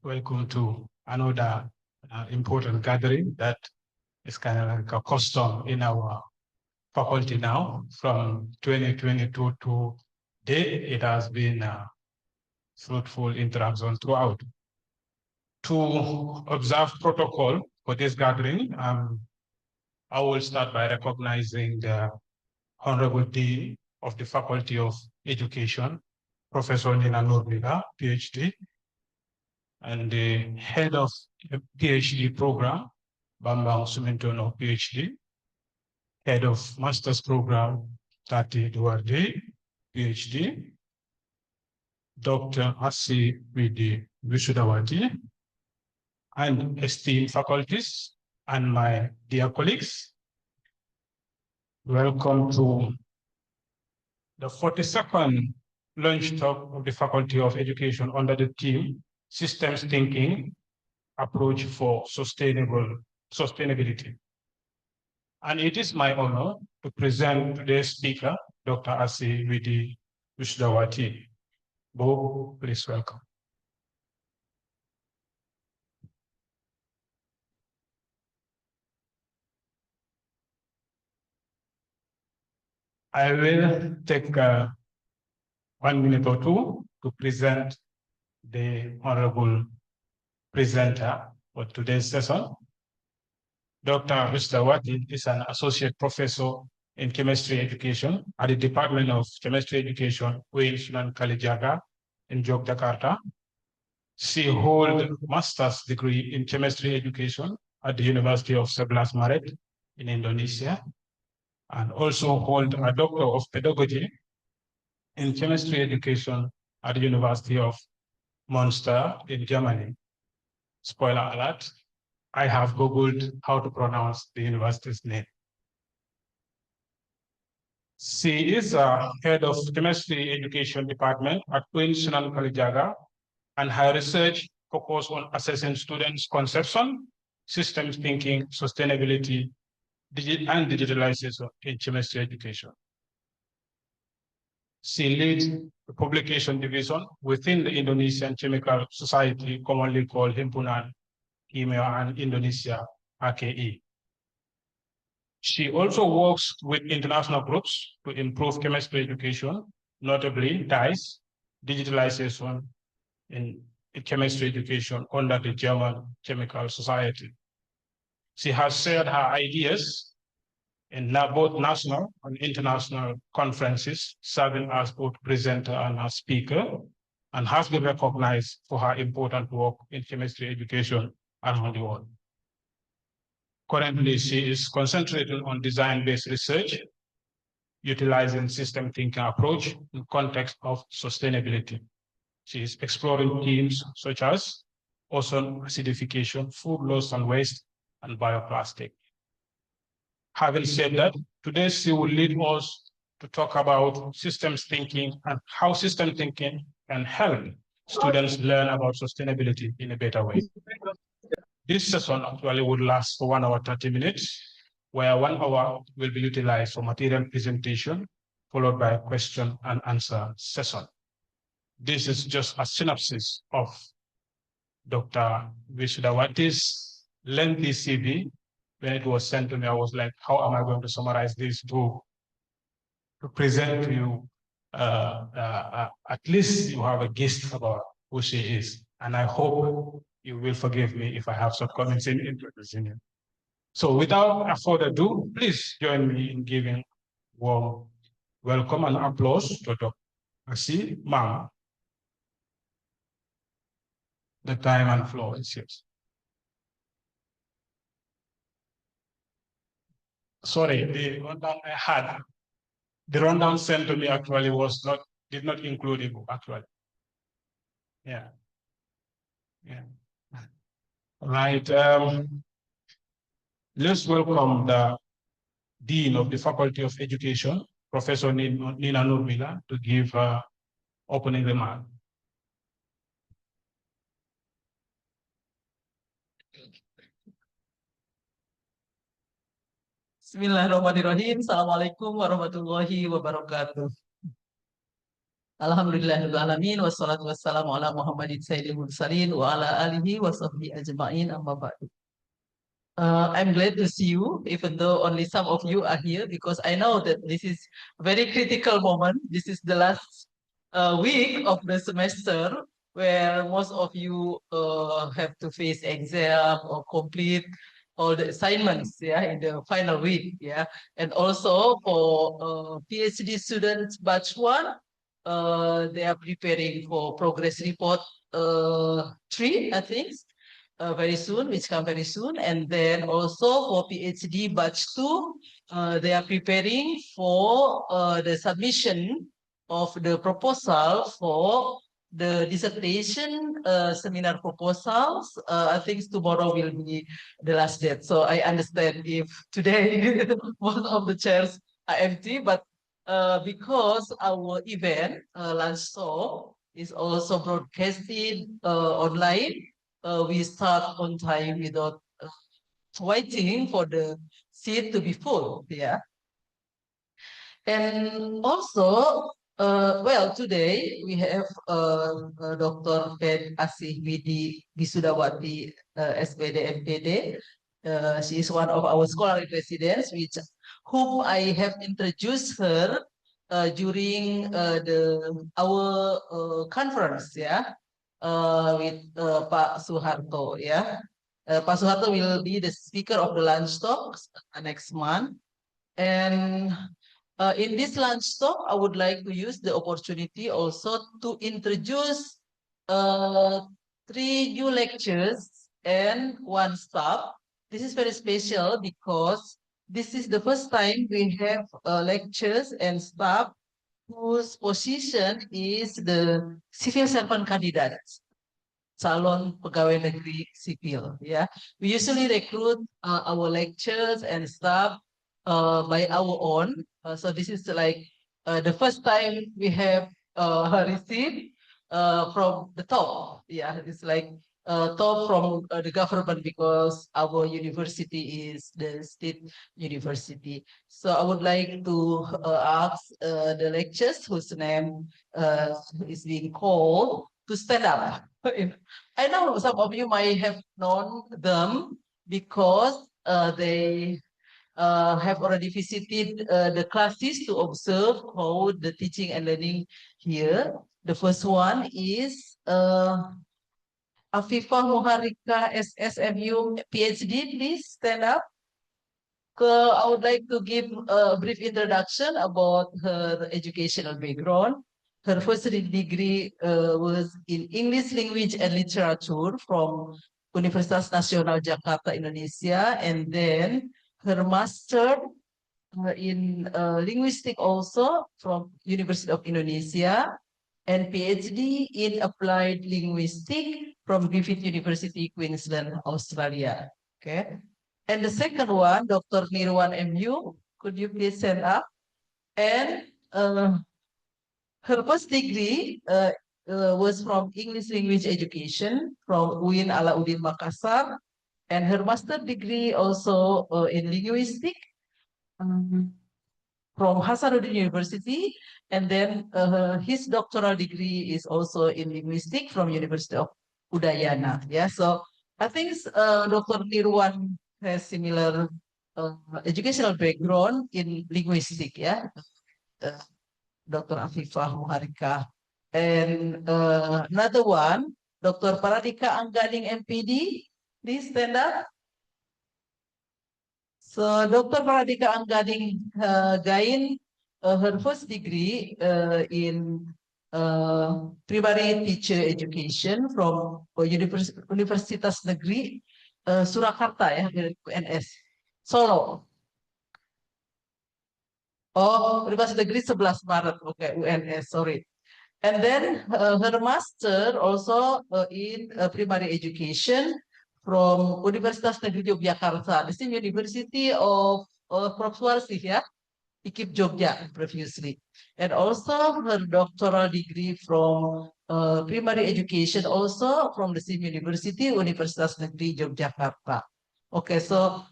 Welcome to another important gathering that is kind of like a custom in our faculty now. From 2022 to date, it has been a fruitful interaction throughout. To observe protocol for this gathering, I will start by recognizing the Honorable Dean of the Faculty of Education, Professor Nina Nurmila, PhD, and the head of the PhD program, Bambang Sumintono, PhD, head of master's program, Tati Duarte, PhD, Dr. Asi Widi Visudawati, and esteemed faculties and my dear colleagues. Welcome to the 42nd launch talk of the Faculty of Education under the theme Systems Thinking Approach for Sustainability. And it is my honor to present today's speaker, Dr. Asi Widi Visudawati. Bob, please welcome. I will take 1 minute or two to present the honorable presenter for today's session. Dr. Visudawati is an associate professor in chemistry education at the Department of Chemistry Education, Uin Sunan Kalijaga in Yogyakarta. She holds a master's degree in chemistry education at the University of Sebelas Maret in Indonesia, and also hold a Doctor of Pedagogy in chemistry education at the University of Münster in Germany. Spoiler alert, I have Googled how to pronounce the university's name. She is head of chemistry education department at Uin Sunan Kalijaga, and her research focuses on assessing students' conception, systems thinking, sustainability, and digitalization in chemistry education. She leads the publication division within the Indonesian Chemical Society, commonly called Himpunan Kimia and Indonesia, HKI. She also works with international groups to improve chemistry education, notably DICE, digitalization in chemistry education under the German Chemical Society. She has shared her ideas in both national and international conferences, serving as both presenter and as speaker, and has been recognized for her important work in chemistry education around the world. Currently, she is concentrating on design-based research, utilizing system thinking approach in context of sustainability. She is exploring themes such as ocean acidification, food loss and waste, and bioplastic. Having said that, today she will lead us to talk about systems thinking and how system thinking can help students learn about sustainability in a better way. This session actually would last for 1 hour 30 minutes, where 1 hour will be utilized for material presentation, followed by a question and answer session. This is just a synopsis of Dr. Visudawati's lengthy CV. When it was sent to me, I was like, how am I going to summarize this to present to you? At least you have a gist about who she is. And I hope you will forgive me if I have shortcomings in introducing you. So without further ado, please join me in giving warm welcome and applause to Dr. Asi, ma'am. The time and floor is yours. Sorry, the rundown I had, the rundown sent to me actually did not include a book actually. Yeah. Yeah. Right. Let's welcome the Dean of the Faculty of Education, Professor Nina Nurmila, to give opening remark. Bismillahirrahmanirrahim. Assalamualaikum warahmatullahi wabarakatuh. Alhamdulillahirrahmanirrahim. Wassalatu wassalamu ala Muhammadin sayyidil mursalin wa ala alihi wa sahbihi ajma'in amma ba'du. I'm glad to see you, even though only some of you are here, because I know that this is a very critical moment. This is the last week of the semester where most of you have to face exam or complete all the assignments, yeah, in the final week, yeah. And also for PhD students batch one, they are preparing for progress report 3, I think, very soon, which come very soon. And then also for PhD batch 2, they are preparing for the submission of the proposal for the dissertation seminar proposals. I think tomorrow will be the last date. So I understand if today most of the chairs are empty, but because our event, Lunch Talk, is also broadcasted online, we start on time without waiting for the seat to be full. Yeah. And also, well, today we have Dr. Ped Asih Widi Bisudawati, SPD MPD. She is one of our scholarly residents, whom I have introduced her during our conference, yeah, with Pak Suharto, yeah. Pak Suharto will be the speaker of the lunch talks next month. And in this lunch talk, I would like to use the opportunity also to introduce 3 new lectures and 1 staff. This is very special because this is the first time we have lectures and staff whose position is the civil servant candidates, calon pegawai negeri sipil. Yeah, we usually recruit our lecturers and staff by our own. So this is like the first time we have received from the top. Yeah, it's like top from the government because our university is the state university. So I would like to ask the lecturers whose name is being called to stand up. I know some of you might have known them because they have already visited the classes to observe how the teaching and learning here. The first one is Afifah Muharika SSMU PhD. Please stand up. I would like to give a brief introduction about her educational background. Her first degree was in English Language and Literature from Universitas Nasional Jakarta, Indonesia, and then her master in linguistic also from University of Indonesia, and PhD in Applied Linguistic from Griffith University, Queensland, Australia. Okay. And the second one, Dr. Nirwan MU, could you please stand up? And her first degree was from English Language Education from UIN Alauddin Makassar, and her master degree also in linguistic from Hasanuddin University, and then his doctoral degree is also in linguistic from University of Udayana. Yeah, so I think Dr. Nirwan has similar educational background in linguistic. Yeah, Dr. Afifah Muharika, and another one, Dr. Paradika Anggading MPD. Please stand up. So Dr. Paradika Anggading gained her first degree in primary teacher education from Universitas Negeri Surakarta, ya, UNS Solo. Oh, Universitas Negeri 11 Maret, okay, UNS, sorry. And then her master also in primary education from Universitas Negeri Yogyakarta, the same University of Prof. Suwarsih, ya, IKIP Jogja previously. And also her doctoral degree from primary education also from the same university, Universitas Negeri Yogyakarta. Okay, so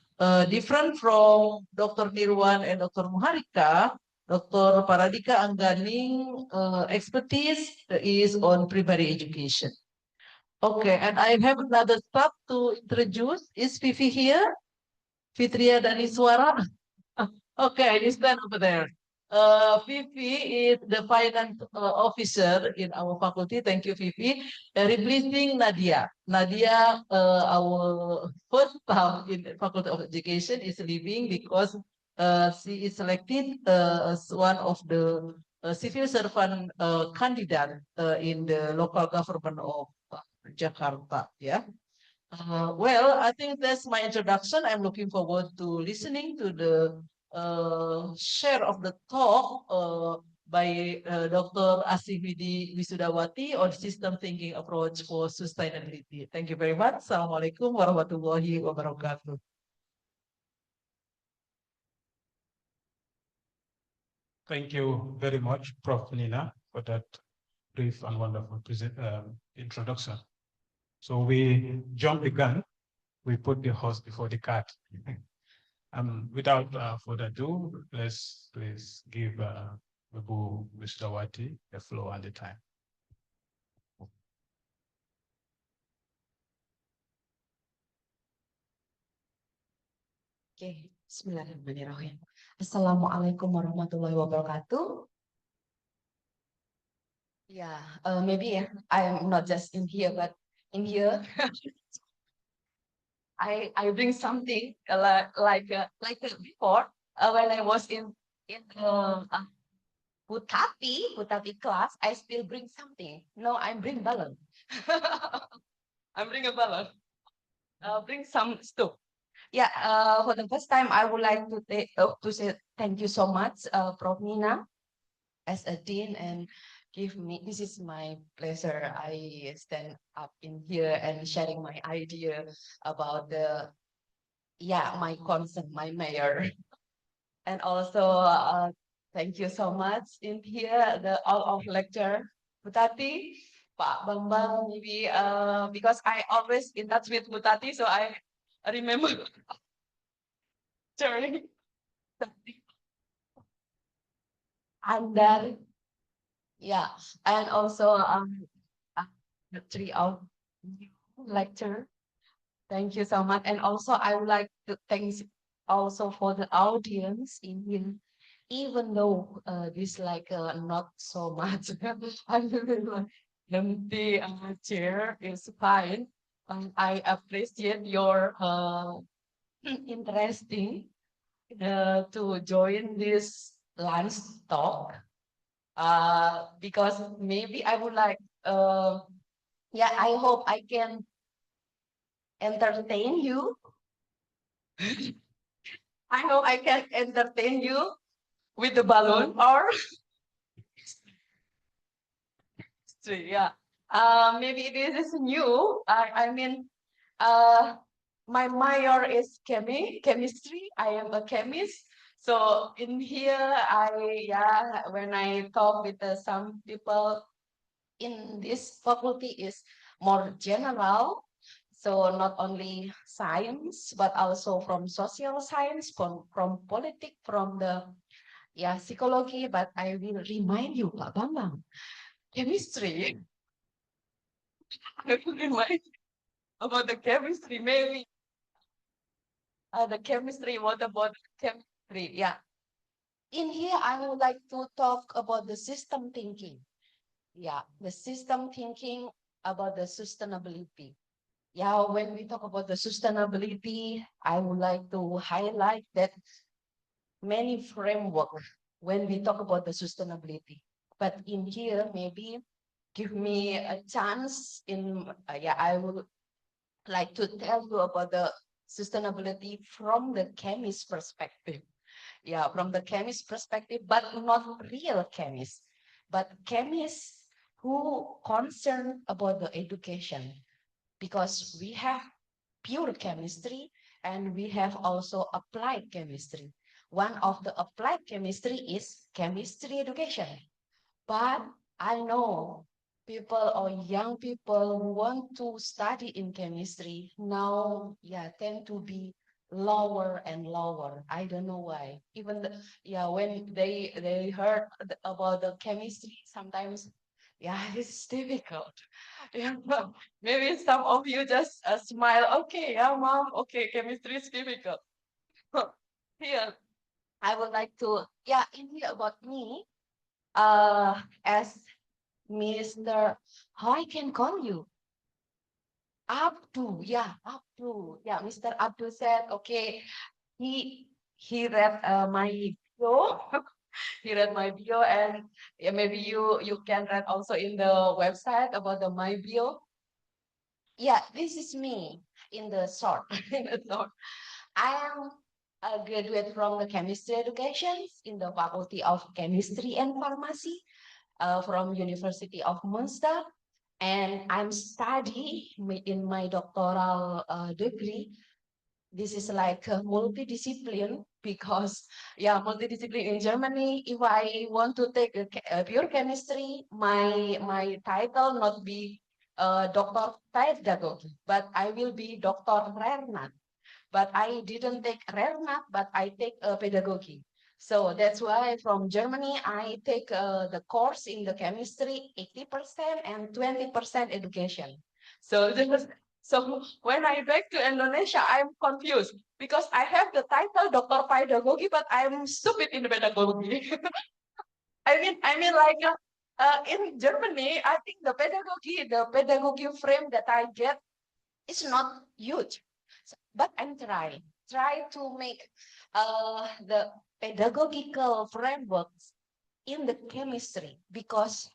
different from Dr. Nirwan and Dr. Muharika, Dr. Paradika Angganing expertise is on primary education. Okay, and I have another staff to introduce. Is Vivi here? Fitria Daniswara? Okay, you stand over there. Vivi is the finance officer in our faculty. Thank you, Vivi. Replacing Nadia. Nadia, our first staff in the Faculty of Education, is leaving because she is selected as one of the civil servant candidate in the local government of Jakarta. Yeah. Well, I think that's my introduction. I'm looking forward to listening to the share of the talk by Dr. Asihwidi Wisudawati on system thinking approach for sustainability. Thank you very much. Assalamualaikum warahmatullahi wabarakatuh. Thank you very much, Prof. Nina, for that brief and wonderful introduction. So we jump the gun, we put the horse before the cart. Without further ado, let's please give Babu Wisudawati the floor and the time. Okay, Bismillahirrahmanirrahim. Assalamualaikum warahmatullahi wabarakatuh. Yeah, maybe I'm not just in here, but in here, I bring something like before when I was in Putapi class, I still bring something. No, I bring balloon. I bring a balloon. Bring some stuff. Yeah, for the first time, I would like to say thank you so much, Prof. Nina, as a dean, and this is my pleasure. I stand up in here and sharing my idea about my concern, my mayor. And also, thank you so much in here, all of lecture, Butati, Pak Bambang, maybe, because I always in touch with Butati, so I remember during and then and also the three of lecture. Thank you so much. And also I would like to thank also for the audience in here. Even though this like not so much, I really empty chair is fine. I appreciate your interesting to join this lunch talk because maybe I would like I hope I can entertain you. I hope I can entertain you with the balloon or maybe this is new. I mean my major is chemistry. I am a chemist. So in here, when I talk with some people in this faculty is more general. So not only science, but also from social science, from politics, from the psychology. But I will remind you, Pak Bambang, chemistry. I will remind you about the chemistry, maybe. The chemistry, what about chemistry? Yeah. In here, I would like to talk about the system thinking. Yeah, the system thinking about the sustainability. Yeah, when we talk about the sustainability, I would like to highlight that many framework when we talk about the sustainability. But in here, maybe give me a chance I would like to tell you about the sustainability from the chemist perspective. Yeah, from the chemist perspective, but not real chemists, but chemists who concerned about the education, because we have pure chemistry and we have also applied chemistry. One of the applied chemistry is chemistry education. But I know people or young people who want to study in chemistry now, tend to be lower and lower. I don't know why. Even yeah, when they heard about the chemistry, sometimes yeah, it's difficult. Yeah, maybe some of you just smile. Okay, yeah, mom. Okay, chemistry is difficult. Here, I would like to yeah, in here about me. As Mr. How I can call you? Abdu, yeah, Abdu. Yeah, Mr. Abdu said, okay, he read my bio. He read my bio, and yeah, maybe you can read also in the website about the my bio. Yeah, this is me in the short. In the short. I am a graduate from the chemistry education in the Faculty of Chemistry and Pharmacy from University of Munster, and I'm studying in my doctoral degree. This is like a multidiscipline because yeah, multidiscipline in Germany. If I want to take a pure chemistry, my title not be doctor pedagogy, but I will be Dr. Rernat. But I didn't take Rernat, but I take pedagogy. So that's why from Germany, I take the course in the chemistry 80% and 20% education. So so when I back to Indonesia, I'm confused because I have the title Doctor Pedagogy, but I'm stupid in the pedagogy. I mean, like in Germany, I think the pedagogy frame that I get is not huge, but I'm try to make the pedagogical frameworks in the chemistry because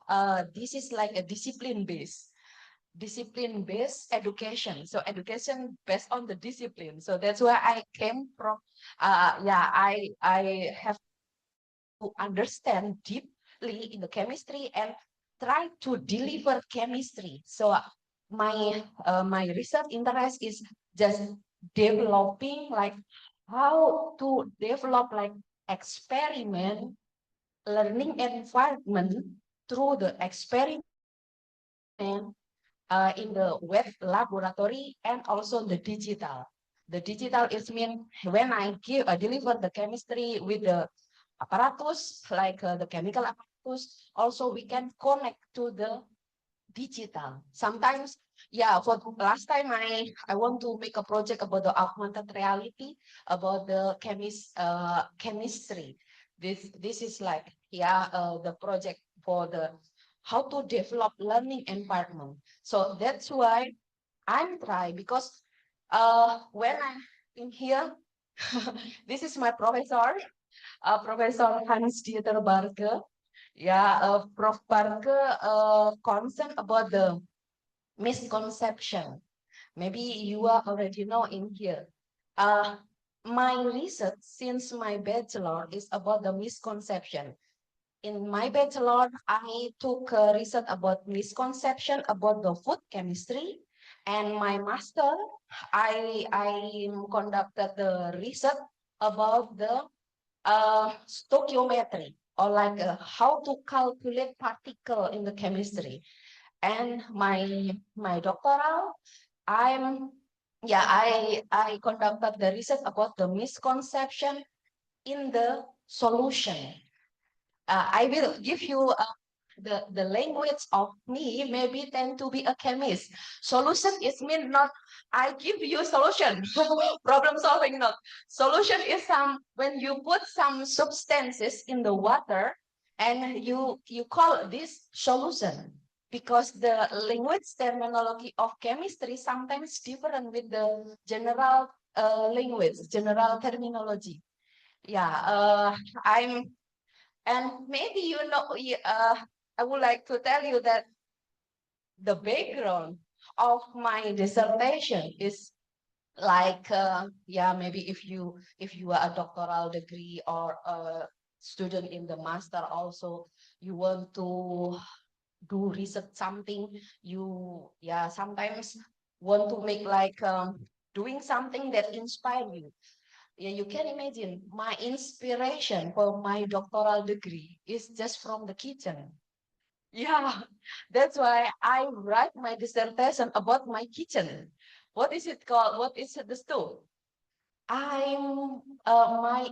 this is like a discipline based education. So education based on the discipline. So that's where I came from. Yeah, I have to understand deeply in the chemistry and try to deliver chemistry. So my research interest is just developing like how to develop like experiment learning environment through the experiment in the web laboratory and also the digital. The digital is mean when I deliver the chemistry with the apparatus like the chemical apparatus. Also, we can connect to the digital. Sometimes, yeah. For last time, I want to make a project about the augmented reality about the chemistry. This is like yeah the project for the how to develop learning environment. So that's why I'm trying because when I'm in here, this is my professor, Professor Hans Dieter Barke. Yeah, Prof. Barke concerned about the misconception. Maybe you are already know in here. Uh, my research since my bachelor is about the misconception. In my bachelor, I took research about misconception about the food chemistry, and my master, I conducted the research about the stoichiometry or like how to calculate particle in the chemistry. And my doctoral, I'm yeah I conducted the research about the misconception in the solution. I will give you the language of me maybe tend to be a chemist. Solution is mean not I give you solution. Problem solving not. Solution is some when you put some substances in the water and you call this solution because the language terminology of chemistry sometimes different with the general language, general terminology. Yeah, I'm and maybe I would like to tell you that the background of my dissertation is like yeah maybe if you are a doctoral degree or a student in the master also you want to do research something you yeah sometimes want to make like doing something that inspire you. Yeah, you can imagine my inspiration for my doctoral degree is just from the kitchen. Yeah, that's why I write my dissertation about my kitchen. What is it called? What is it, the stove? I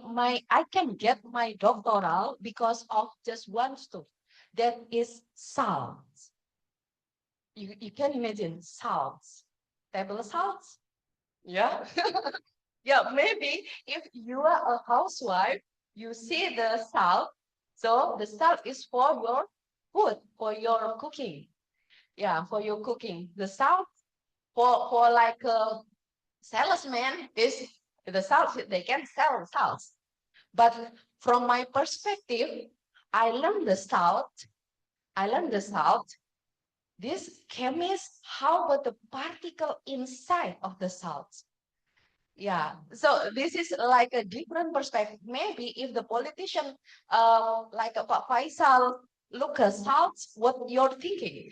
can get my doctoral because of just one stuff, that is salt. You can imagine salts, table salts. Yeah. Yeah, maybe if you are a housewife, you see the salt. So the salt is for your food, for your cooking. Yeah, for your cooking. The salt for like a salesman is the salt, they can sell salt. But from my perspective, I learned the salt. I learned the salt. This chemist, how about the particle inside of the salt? Yeah, so this is like a different perspective. Maybe if the politician, like Pak Faisal, look at salt, what you're thinking?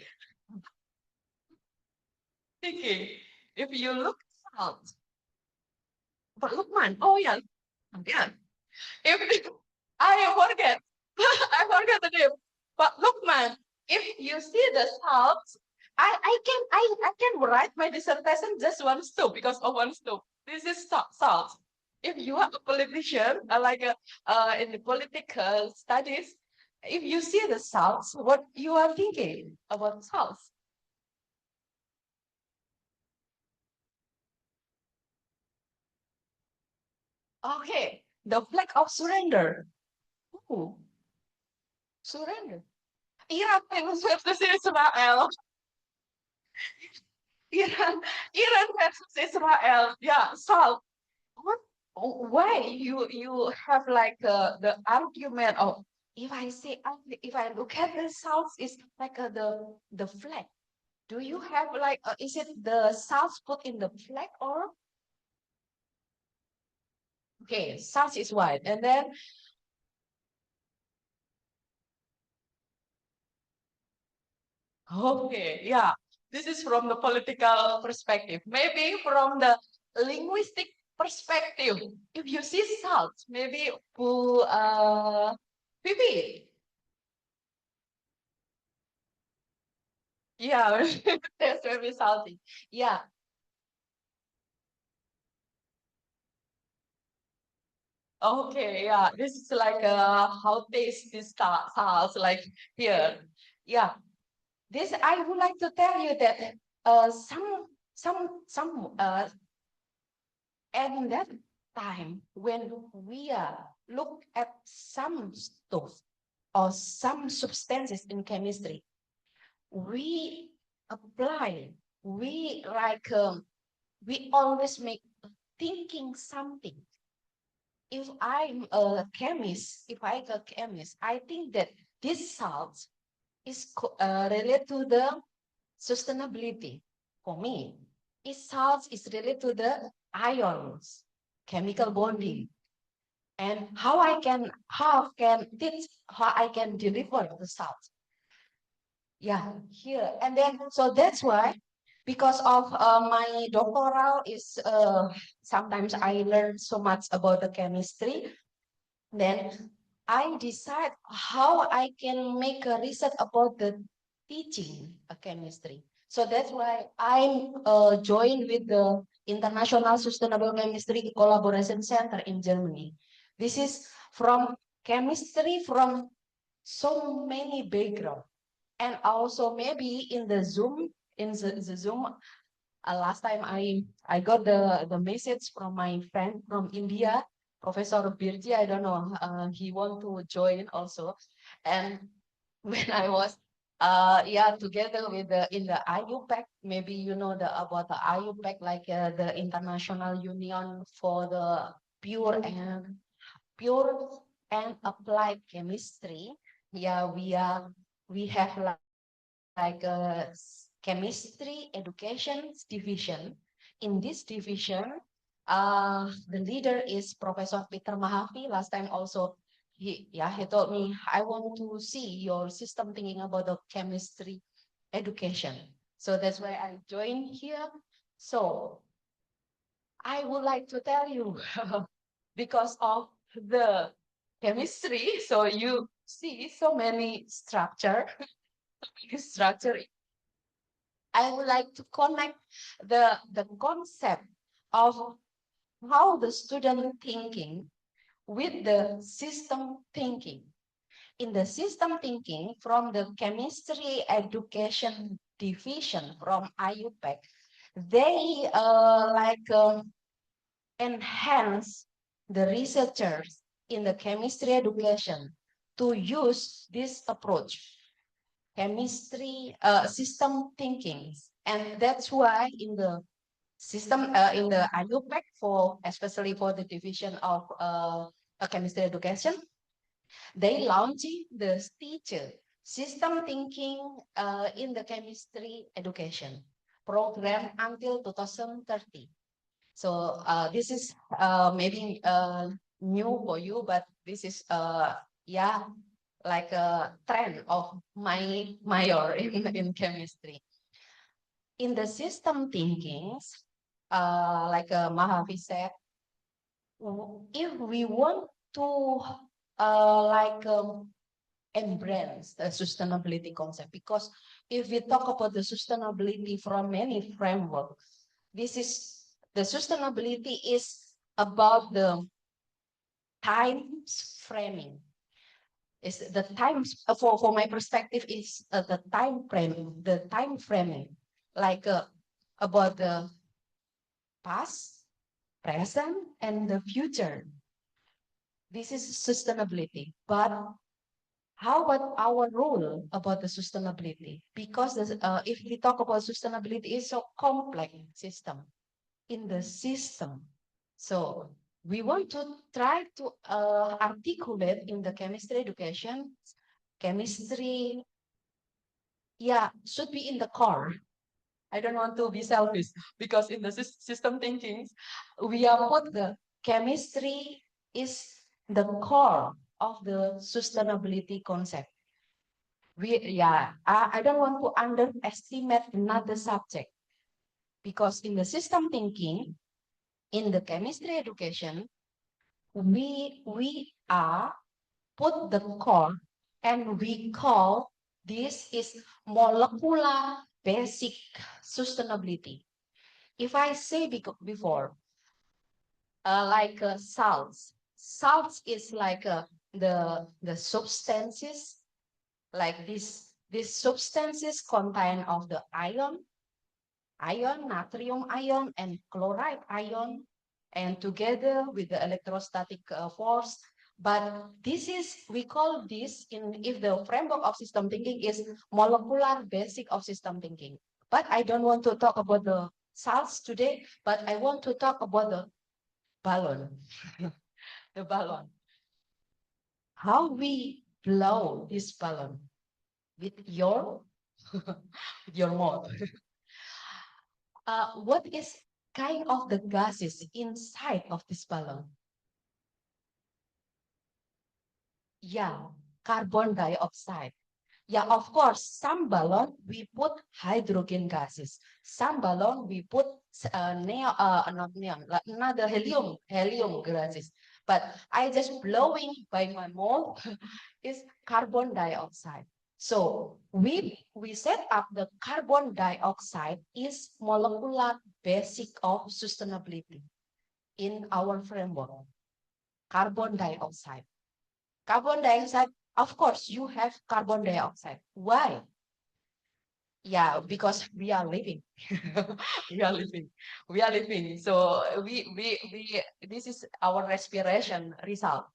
Thinking, if you look at salt, but Lukman, oh yeah, yeah. If I forget, I forget the name. But Lukman, if you see the salt, I can write my dissertation just one stop because of one stop. This is salt. If you are a politician, like in the political studies, if you see the salts, what you are thinking about salts? Okay, the flag of surrender. Ooh, surrender. Iran versus Israel. Iran, Iran versus Israel. Yeah, salt. What? Why you have like the argument of, if I say, if I look at the salt, is like the flag. Do you have like is it the salt put in the flag, or okay, salt is white, and then okay, yeah, this is from the political perspective. Maybe from the linguistic perspective, if you see salt, maybe Pipi. Yeah, that's very salty. Yeah. Okay. Yeah. This is like how taste this sauce like here. Yeah. This I would like to tell you that some and that time when we look at some stuff or some substances in chemistry, we apply, we like we always make thinking something. If I'm a chemist, if I a chemist, I think that this salt is related to the sustainability. For me, this salt is related to the ions, chemical bonding, and how I can deliver the salt. Yeah, here. And then, so that's why, because of my doctoral is, sometimes I learn so much about the chemistry, then I decide how I can make a research about the teaching chemistry. So that's why I'm joined with the International Sustainable Chemistry Collaboration Center in Germany. This is from chemistry from so many background. And also maybe in the Zoom, the Zoom, last time I got the message from my friend from India, Professor Birji. I don't know, he want to join also. And when I was yeah, together with the in the IUPAC, maybe you know the about the IUPAC, like the International Union for the Pure and Applied Chemistry. Yeah, we have like a chemistry education division. In this division, the leader is Professor Peter Mahavi. Last time also, he told me, I want to see your system thinking about the chemistry education. So that's why I joined here. So I would like to tell you, because of the chemistry, so you see so many structure. I would like to connect the concept of how the student thinking with the system thinking. In the system thinking from the chemistry education division from IUPAC, they enhance the researchers in the chemistry education to use this approach, chemistry system thinking. And that's why in the system in the IUPAC for especially for the division of chemistry education, they launching the teacher system thinking in the chemistry education program until 2030. So this is maybe new for you, but this is yeah, like a trend of my major in chemistry. In the system thinkings, like Mahavi said, if we want to embrace the sustainability concept, because if we talk about the sustainability from many frameworks, this is the sustainability is about the time framing. Is the times for my perspective is the time framing, like about the past, present, and the future. This is sustainability, but how about our role about the sustainability? Because if we talk about sustainability, it's so complex system in the system. So we want to try to articulate in the chemistry education, chemistry, yeah, should be in the core. I don't want to be selfish because in the system thinking, we are put the chemistry is the core of the sustainability concept. I don't want to underestimate another subject because in the system thinking, in the chemistry education, we are put the core and we call this is molecular basic sustainability. If I say before, salts is like the substances like this. These substances contain of the ion, natrium ion, and chloride ion, and together with the electrostatic force. But this is, we call this if the framework of system thinking is molecular basic of system thinking. But I don't want to talk about the salts today, but I want to talk about the balloon, the balloon. How we blow this balloon with your, with your mouth. What is kind of the gases inside of this balloon? Yeah, carbon dioxide. Yeah, of course, some balloon we put hydrogen gases. Some balloon we put not neon, another helium gases. But I just blowing by my mouth is carbon dioxide. So we set up the carbon dioxide is molecular basic of sustainability in our framework. Carbon dioxide. Carbon dioxide, of course, you have carbon dioxide. Why? Yeah, because we are living. we are living. We are living. So this is our respiration result.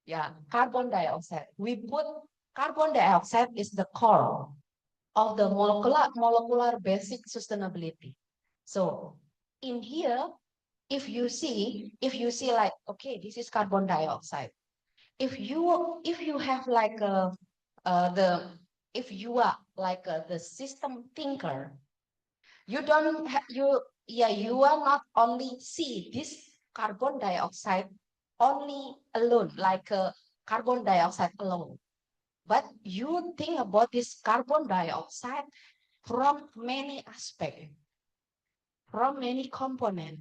Yeah, carbon dioxide. We put carbon dioxide is the core of the molecular basic sustainability. So in here, if you see like, okay, this is carbon dioxide. If you have like if you are like the system thinker, you don't you are not only see this carbon dioxide only alone, like carbon dioxide alone, but you think about this carbon dioxide from many aspects, from many components.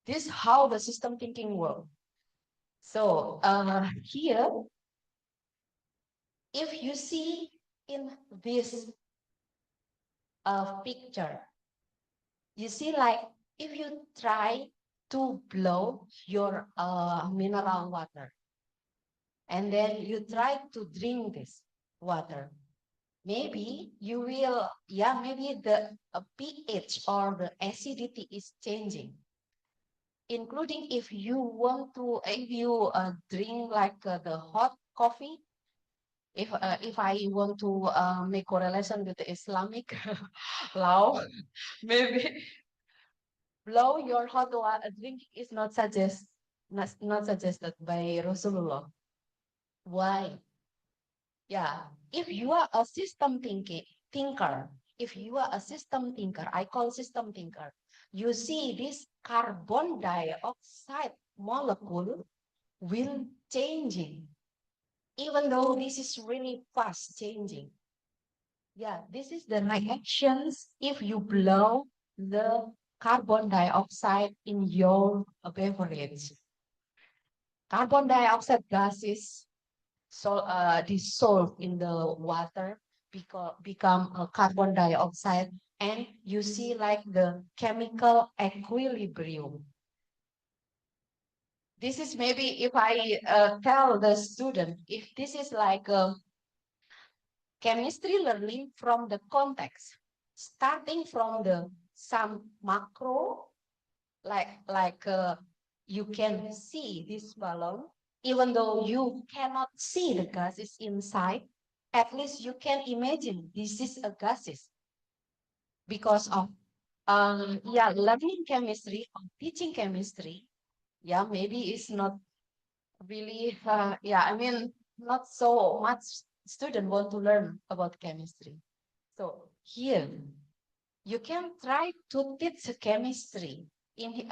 This is how the system thinking works. So here, if you see in this picture, you see like if you try to blow your mineral water. And then you try to drink this water. Maybe you will, yeah, maybe the pH or the acidity is changing. Including if you want to, if you drink like the hot coffee, if I want to make correlation with the Islamic law, maybe blow your hot water drink is not suggested by Rasulullah. Why? Yeah, if you are a thinker, if you are a system thinker, I call system thinker, you see this carbon dioxide molecule will changing, even though this is really fast changing. Yeah, this is the reactions if you blow the carbon dioxide in your beverage. Carbon dioxide gases dissolve in the water, become a carbon dioxide, and you see like the chemical equilibrium. This is maybe if I tell the student, if this is like a chemistry learning from the context, starting from the some macro, like you can see this balloon, even though you cannot see the gases inside, at least you can imagine this is a gases because of yeah, learning chemistry or teaching chemistry. Yeah, maybe it's not really yeah, I mean not so much student want to learn about chemistry. So here you can try to teach chemistry in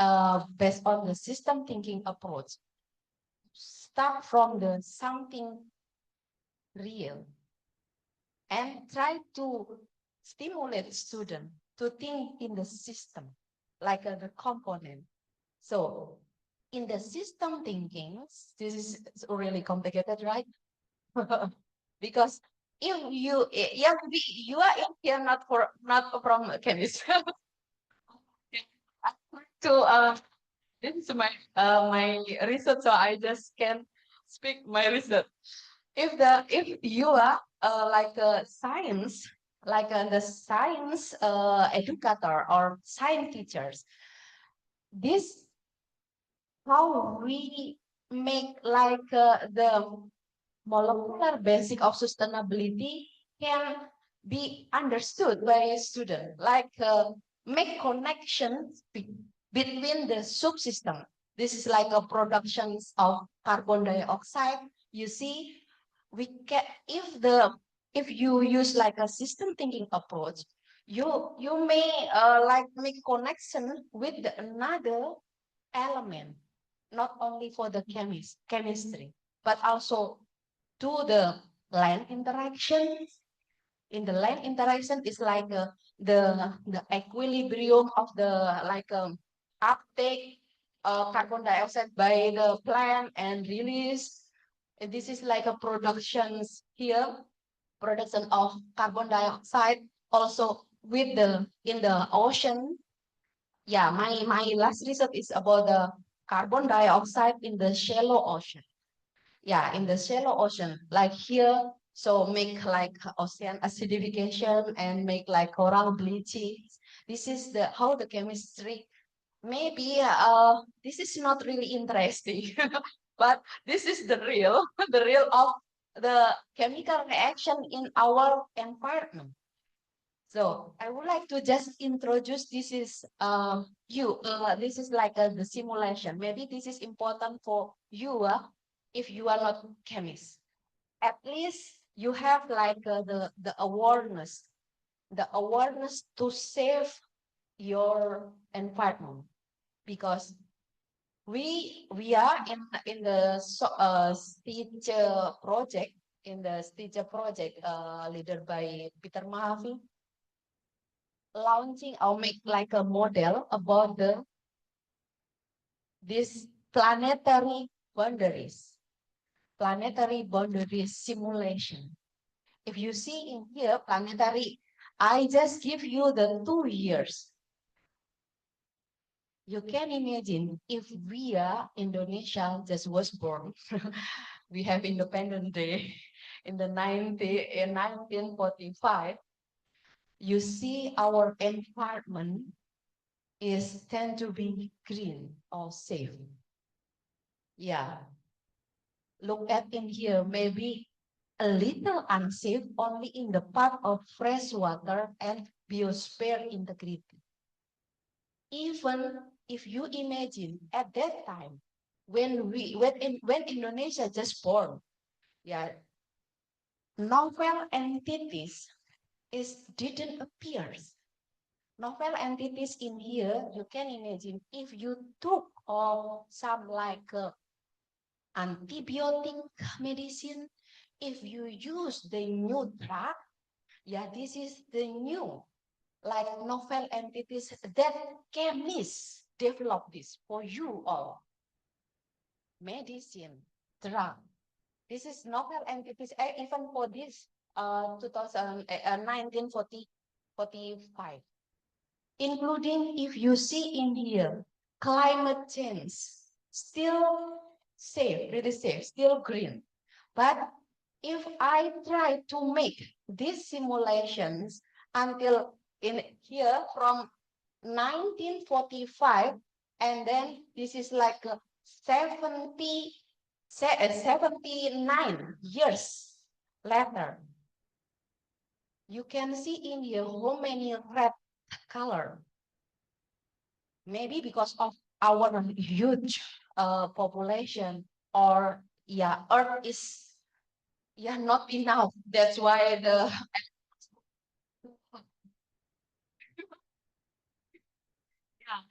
based on the system thinking approach. Start from the something real and try to stimulate student to think in the system, like the component. So in the system thinking, this is really complicated, right? Because if you, yeah, you are in here not from chemistry. to this is my research, so I just can speak my research. If you are like a science, like the science educator or science teachers, this how we make like the molecular basic of sustainability can be understood by a student, like make connections between the subsystem. This is like a productions of carbon dioxide. You see, we can if you use like a system thinking approach, you may like make connection with another element, not only for the chemistry, but also to the land interaction. In the land interaction is like the equilibrium of the like uptake carbon dioxide by the plant and release. And this is like a productions here, production of carbon dioxide also with the in the ocean. Yeah, my last research is about the carbon dioxide in the shallow ocean. Yeah, in the shallow ocean, like here, so make like ocean acidification and make like coral bleaching. This is the how the chemistry. Maybe this is not really interesting, but this is the real, the real of the chemical reaction in our environment. So I would like to just introduce this is this is like the simulation. Maybe this is important for you if you are not chemist. At least you have like the awareness to save your environment, because we are in the Stitch project, in the Stitch project led by Peter Mahavi, launching or make like a model about this planetary boundaries simulation. If you see in here planetary, I just give you the 2 years. You can imagine if we are Indonesia just was born, we have Independence Day in the 1945. You see our environment is tend to be green or safe. Yeah. Look at in here, maybe a little unsafe only in the part of fresh water and biosphere integrity. Even if you imagine at that time, when Indonesia just born, yeah, novel entities didn't appear. Novel entities in here, you can imagine if you took some like antibiotic medicine, if you use the new drug, yeah, this is the new like novel entities that chemists develop this for you all. Medicine, drug. This is novel entities, even for this 1945. Including if you see in here, climate change, still safe, really safe, still green. But if I try to make these simulations until in here from 1945, and then this is like 79 years later, you can see in here how many red color. Maybe because of our huge population, or yeah, Earth is not enough. That's why the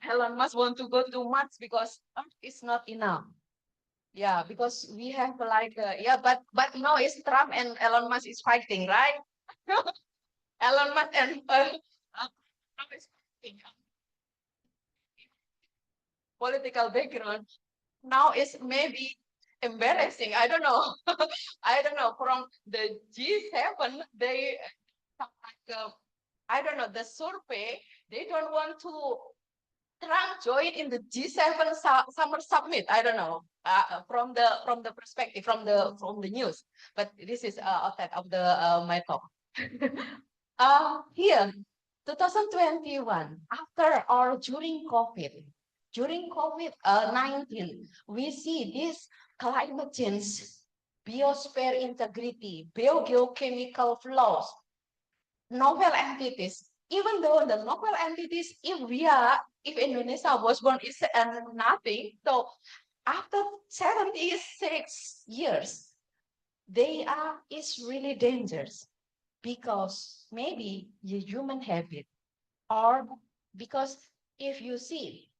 Elon Musk want to go to Mars because Earth is not enough. Yeah, because we have like but now it's Trump and Elon Musk is fighting, right? Elon Musk and Trump is fighting. Political background. Now it's maybe embarrassing. I don't know. I don't know. From the G7, they like I don't know, the survey. They don't want to Trump join in the G7 summer summit. I don't know. From the perspective from the news, but this is outside of the my talk. Here, 2021, after or during COVID-19, we see this climate change, biosphere integrity, biogeochemical flows, novel entities. Even though the novel entities, if Indonesia was born, is nothing. So after 76 years, it's really dangerous because maybe the human habit, or because if you see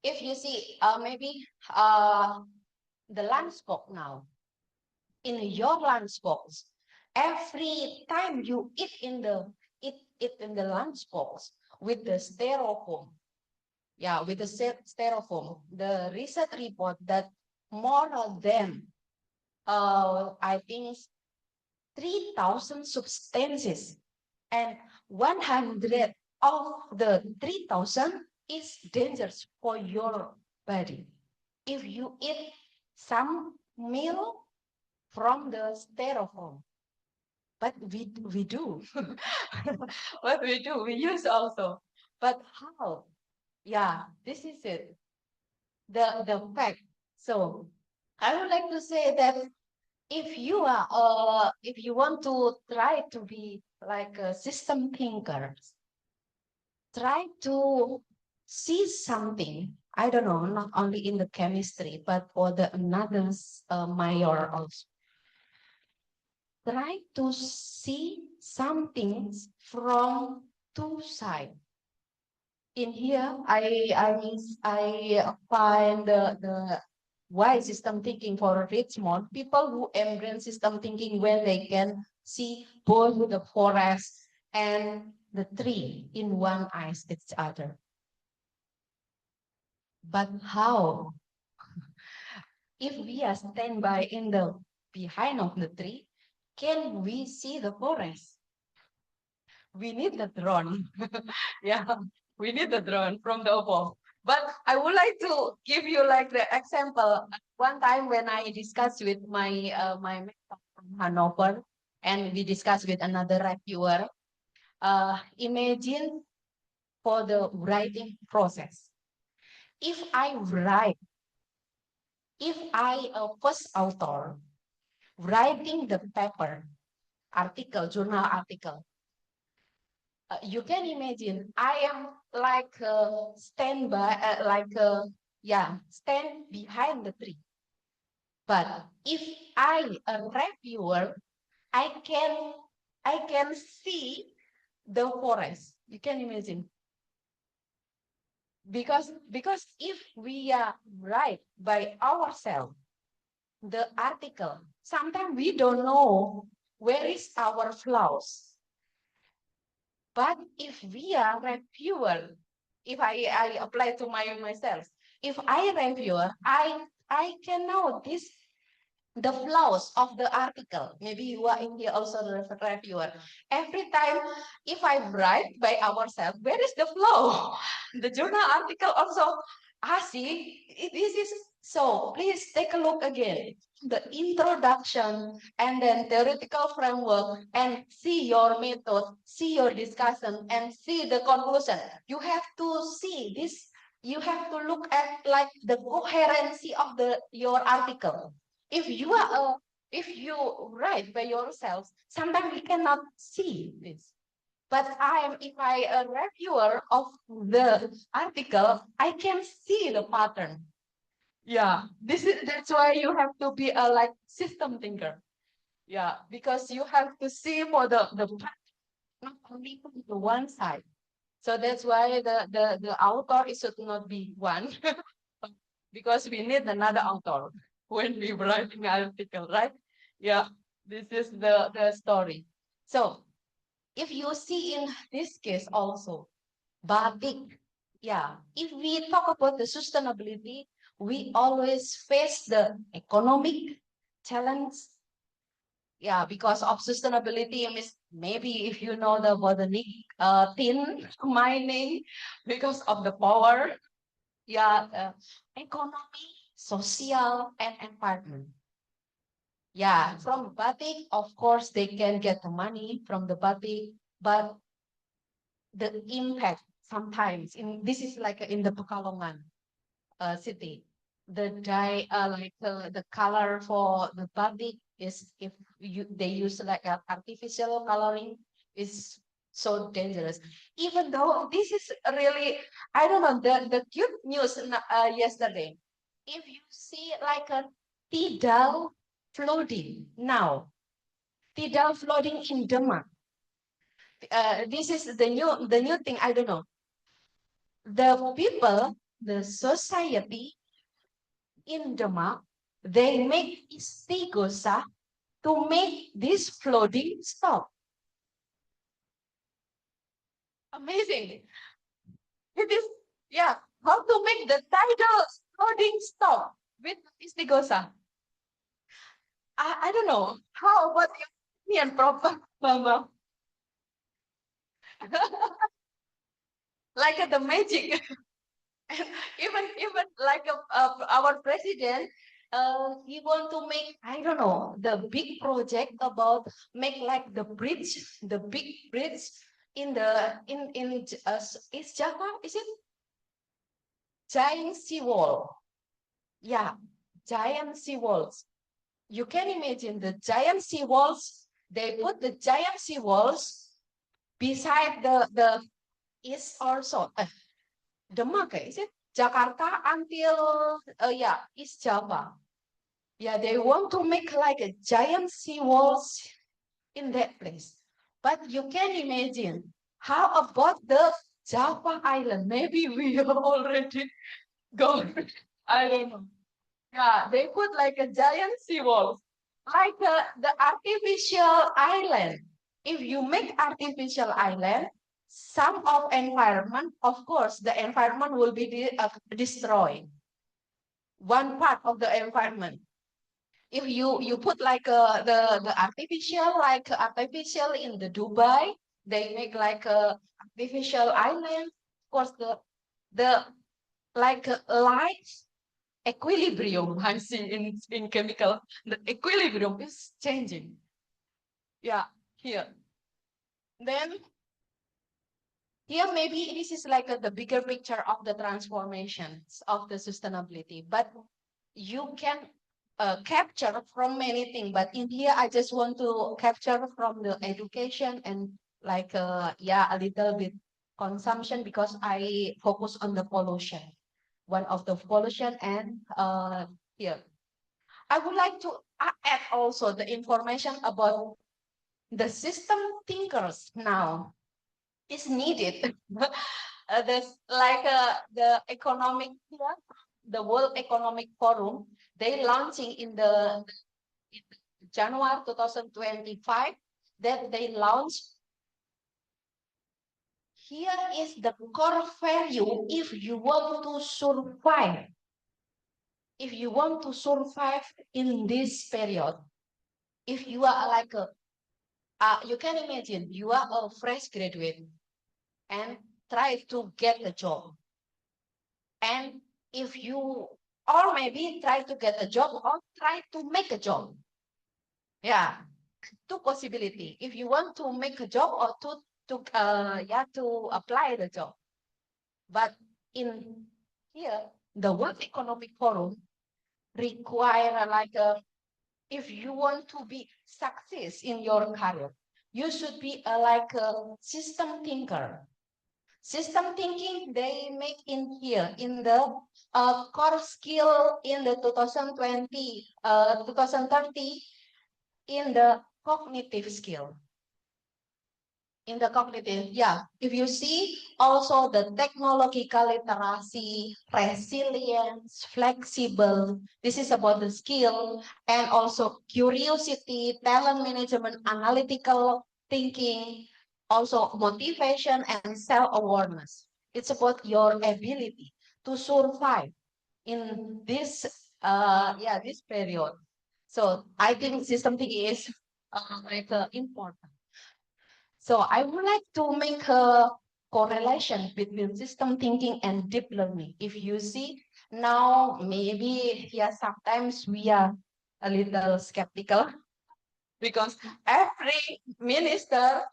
maybe the landscape now, in your lunchbox, every time you eat in the lunchbox with the styrofoam, with the styrofoam, the research report that more than I think 3,000 substances, and 100 of the 3,000 is dangerous for your body. If you eat some meal from the styrofoam, but we do. What we do, we use also. But how? Yeah, this is it. The fact. So I would like to say that if you want to try to be like a system thinker, try to see something. I don't know, not only in the chemistry, but for the another major also. Try to see some things from two sides. In here, I find the why system thinking for Richmond, people who embrace system thinking when they can see both the forest and the tree in one eyes each other. But how? If we are stand by in the behind of the tree, can we see the forest? We need the drone. Yeah, we need the drone from the above. But I would like to give you like the example. One time when I discussed with my mentor from Hanover, and we discussed with another reviewer. Imagine for the writing process. If I write, if I first author writing the paper, article, journal article, you can imagine I am like stand by, stand behind the tree. But if I a reviewer, I can see the forest. You can imagine. Because if we are write by ourselves the article, sometimes we don't know where is our flaws. But if we are reviewer, if I apply to myself, if I reviewer, I can know this the flaws of the article. Maybe you are in here also the reviewer. Every time if I write by ourselves, where is the flaw? The journal article also, see, this is so. Please take a look again. The introduction and then theoretical framework and see your method, see your discussion and see the conclusion. You have to see this. You have to look at like the coherency of your article. If you are if you write by yourself, sometimes we cannot see this. But if I a reviewer of the article, I can see the pattern. Yeah, that's why you have to be a like system thinker. Yeah, because you have to see for the pattern, not only from the one side. So that's why the author is should not be one, because we need another author when we writing an article, right? Yeah, this is the story. So if you see in this case also, batik, yeah, if we talk about the sustainability, we always face the economic challenge. Yeah, because of sustainability, maybe if you know about the tin mining, because of the power, yeah, economy, social, and environment. Yeah, from batik, of course, they can get the money from the batik, but the impact sometimes this is like in the Pekalongan city, the dye the color for the batik is if they use like artificial coloring is so dangerous. Even though this is really, I don't know, the cute news yesterday. If you see like a tidal flooding now, tidal flooding in Demak. This is the new thing. I don't know. The people, the society in Demak, they make istighosah to make this flooding stop. Amazing. It is, yeah, how to make the tidal flooding stop with istighosah. I don't know. How about you and proper, Mama? Like the magic. even like our president, he want to make, I don't know, the big project about make like the big bridge in is Java, is it giant seawall? Yeah, giant seawalls. You can imagine the giant seawalls. They put the giant seawalls beside the east or south. Demak, is it? Jakarta until East Java. Yeah, they want to make like a giant seawalls in that place. But you can imagine how about the Java Island? Maybe we have already gone. I don't know. Yeah, they put like a giant seawall, like the artificial island. If you make artificial island, some of environment, of course, the environment will be destroyed. One part of the environment. If you put like the artificial in the Dubai, they make like a artificial island. Of course, the like a light equilibrium. I see in chemical, the equilibrium is changing. Yeah, here. Then here maybe this is like the bigger picture of the transformations of the sustainability, but you can capture from many things. But in here, I just want to capture from the education and like yeah, a little bit consumption, because I focus on the pollution. One of the pollution, and here I would like to add also the information about the system thinkers now is needed. There's like the economic, yeah, the World Economic Forum, they launching in the in January 2025, that they launched. Here is the core value if you want to survive. If you want to survive in this period, if you are like a, you can imagine you are a fresh graduate and try to get a job. And if you, or maybe try to get a job or try to make a job. Yeah, two possibility. If you want to make a job or to apply the job. But in here, the World Economic Forum require like a, if you want to be success in your career, you should be like a system thinker. System thinking they make in here in the core skill in the 2020, 2030 in the cognitive skill. In the cognitive, yeah. If you see also the technological literacy, resilience, flexible, this is about the skill, and also curiosity, talent management, analytical thinking, also motivation and self-awareness. It's about your ability to survive in this this period. So I think system thinking is like important. So I would like to make a correlation between system thinking and deep learning. If you see now, maybe yeah, sometimes we are a little skeptical because every minister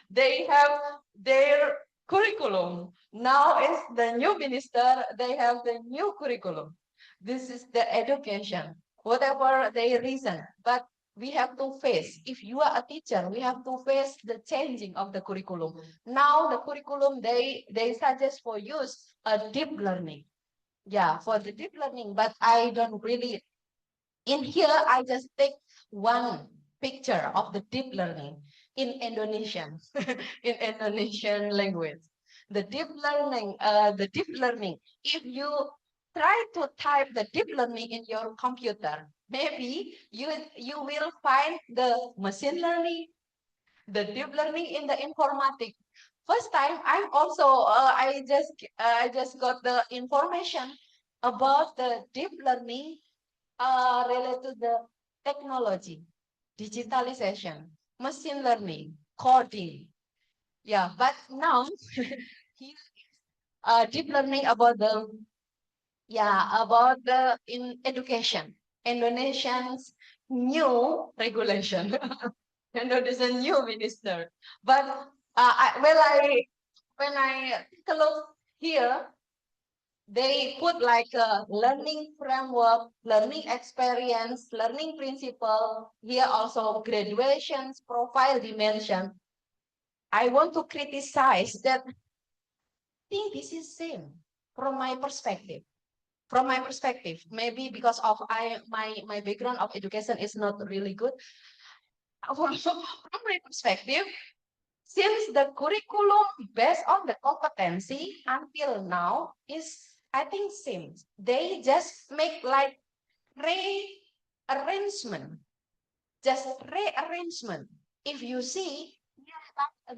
they have their curriculum. Now is the new minister, they have the new curriculum. This is the education, whatever they reason. But we have to face, if you are a teacher, we have to face the changing of the curriculum. Now the curriculum, they suggest for use a deep learning. Yeah, for the deep learning, but I don't really, in here, I just take one picture of the deep learning in Indonesian, in Indonesian language. The deep learning, if you try to type the deep learning in your computer, maybe you will find the machine learning, the deep learning in the informatics. First time, I'm also I just got the information about the deep learning related to the technology, digitalization, machine learning, coding. Yeah, but now here deep learning about the, yeah, about the in education, Indonesians new regulation. Indonesian new minister. But when I take a look here, they put like a learning framework, learning experience, learning principle. Here also graduations, profile dimension. I want to criticize that. I think this is same from my perspective. From my perspective, maybe because of my background of education is not really good. From my perspective, since the curriculum based on the competency until now is, I think, same. They just make like rearrangement, just rearrangement. If you see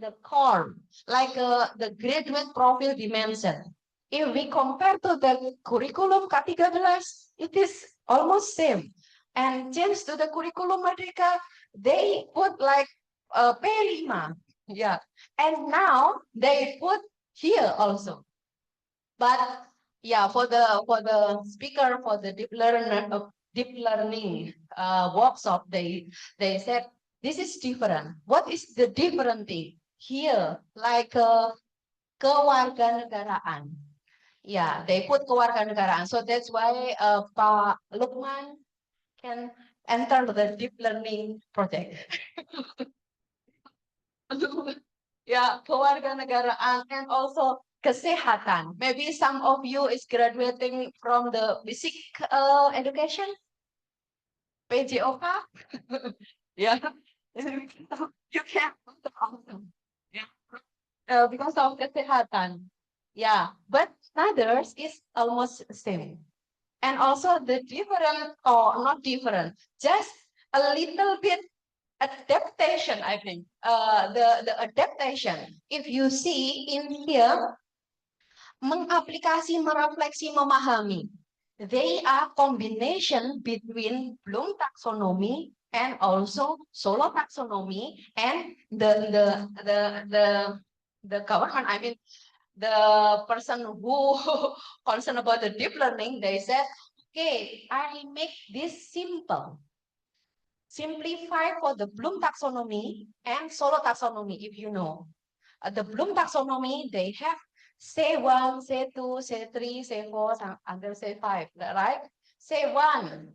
the core, like the graduate profile dimension, if we compare to the curriculum K13, it is almost same. And change to the curriculum Merdeka, they put like P5. Yeah. And now they put here also. But yeah, for the speaker for the deep learning workshop, they said this is different. What is the different thing here? Like kewarganegaraan. Yeah, they put kewarganegaraan. So that's why Pak Lukman can enter the deep learning project. Yeah, kewarganegaraan and also kesehatan. Maybe some of you is graduating from the basic education, PJOK. Yeah, you can yeah, because of kesehatan. Yeah, but others is almost same. And also the different or not different, just a little bit adaptation, I think. The adaptation, if you see in here, mengaplikasi, merefleksi, memahami. They are combination between Bloom taxonomy and also Solo taxonomy and the government. I mean, the person who concerned about the deep learning, they said, okay, I make this simple. Simplify for the Bloom taxonomy and Solo taxonomy, if you know. The Bloom taxonomy, they have C1, C2, C3, C4, until C5, right? C1,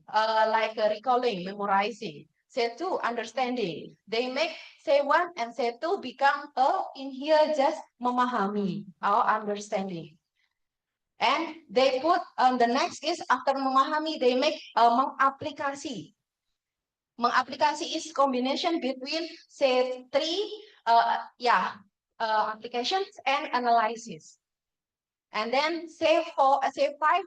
like recalling, memorizing. C2, understanding. They make C1 and C2 become in here just memahami or understanding. And they put the next is after memahami, they make mengaplikasi. Mengaplikasi is combination between say three applications and analysis. And then say 5,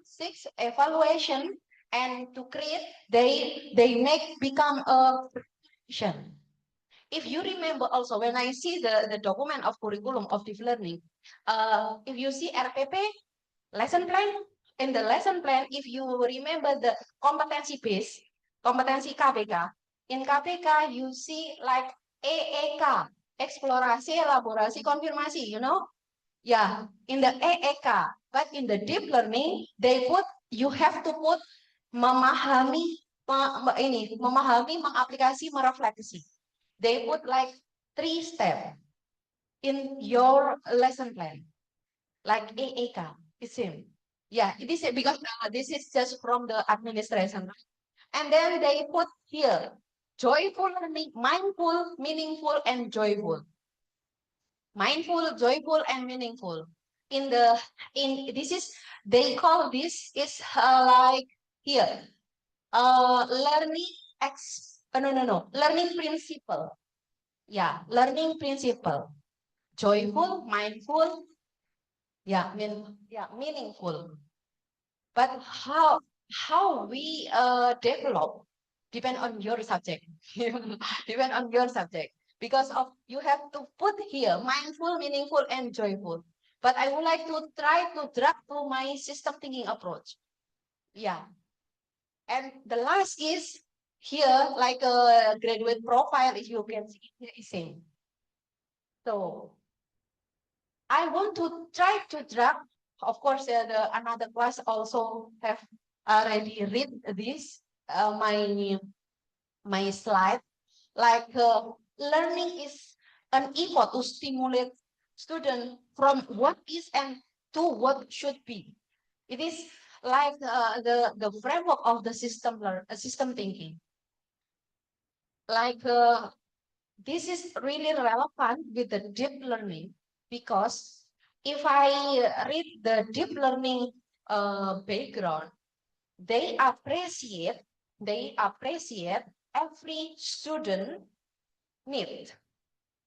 6 evaluation, and to create they make become a presentation. If you remember also when I see the document of curriculum of deep learning, if you see RPP lesson plan, in the lesson plan, if you remember the competency base, competency KPK, in KPK you see like EEK, eksplorasi, elaborasi, konfirmasi, you know? Yeah, in the EEK, but in the deep learning, they put, you have to put memahami, memahami, mengaplikasi, merefleksi. They put like 3 steps in your lesson plan, like EEK, it's same. Yeah, this is because this is just from the administration. And then they put here, joyful learning, mindful, meaningful, and joyful. Mindful, joyful, and meaningful. This is, they call this is like here, learning learning principle. Yeah, learning principle. Joyful, mindful, meaningful. But how we develop depend on your subject. Depend on your subject. Because of you have to put here mindful, meaningful, and joyful. But I would like to try to drag to my system thinking approach. Yeah. And the last is here, like a graduate profile, if you can see here is same. So I want to try to drag. Of course, another class also have already read this my slide. Like learning is an effort to stimulate student from what is and to what should be. It is like the framework of the system thinking. Like this is really relevant with the deep learning, because if I read the deep learning background, they appreciate every student need.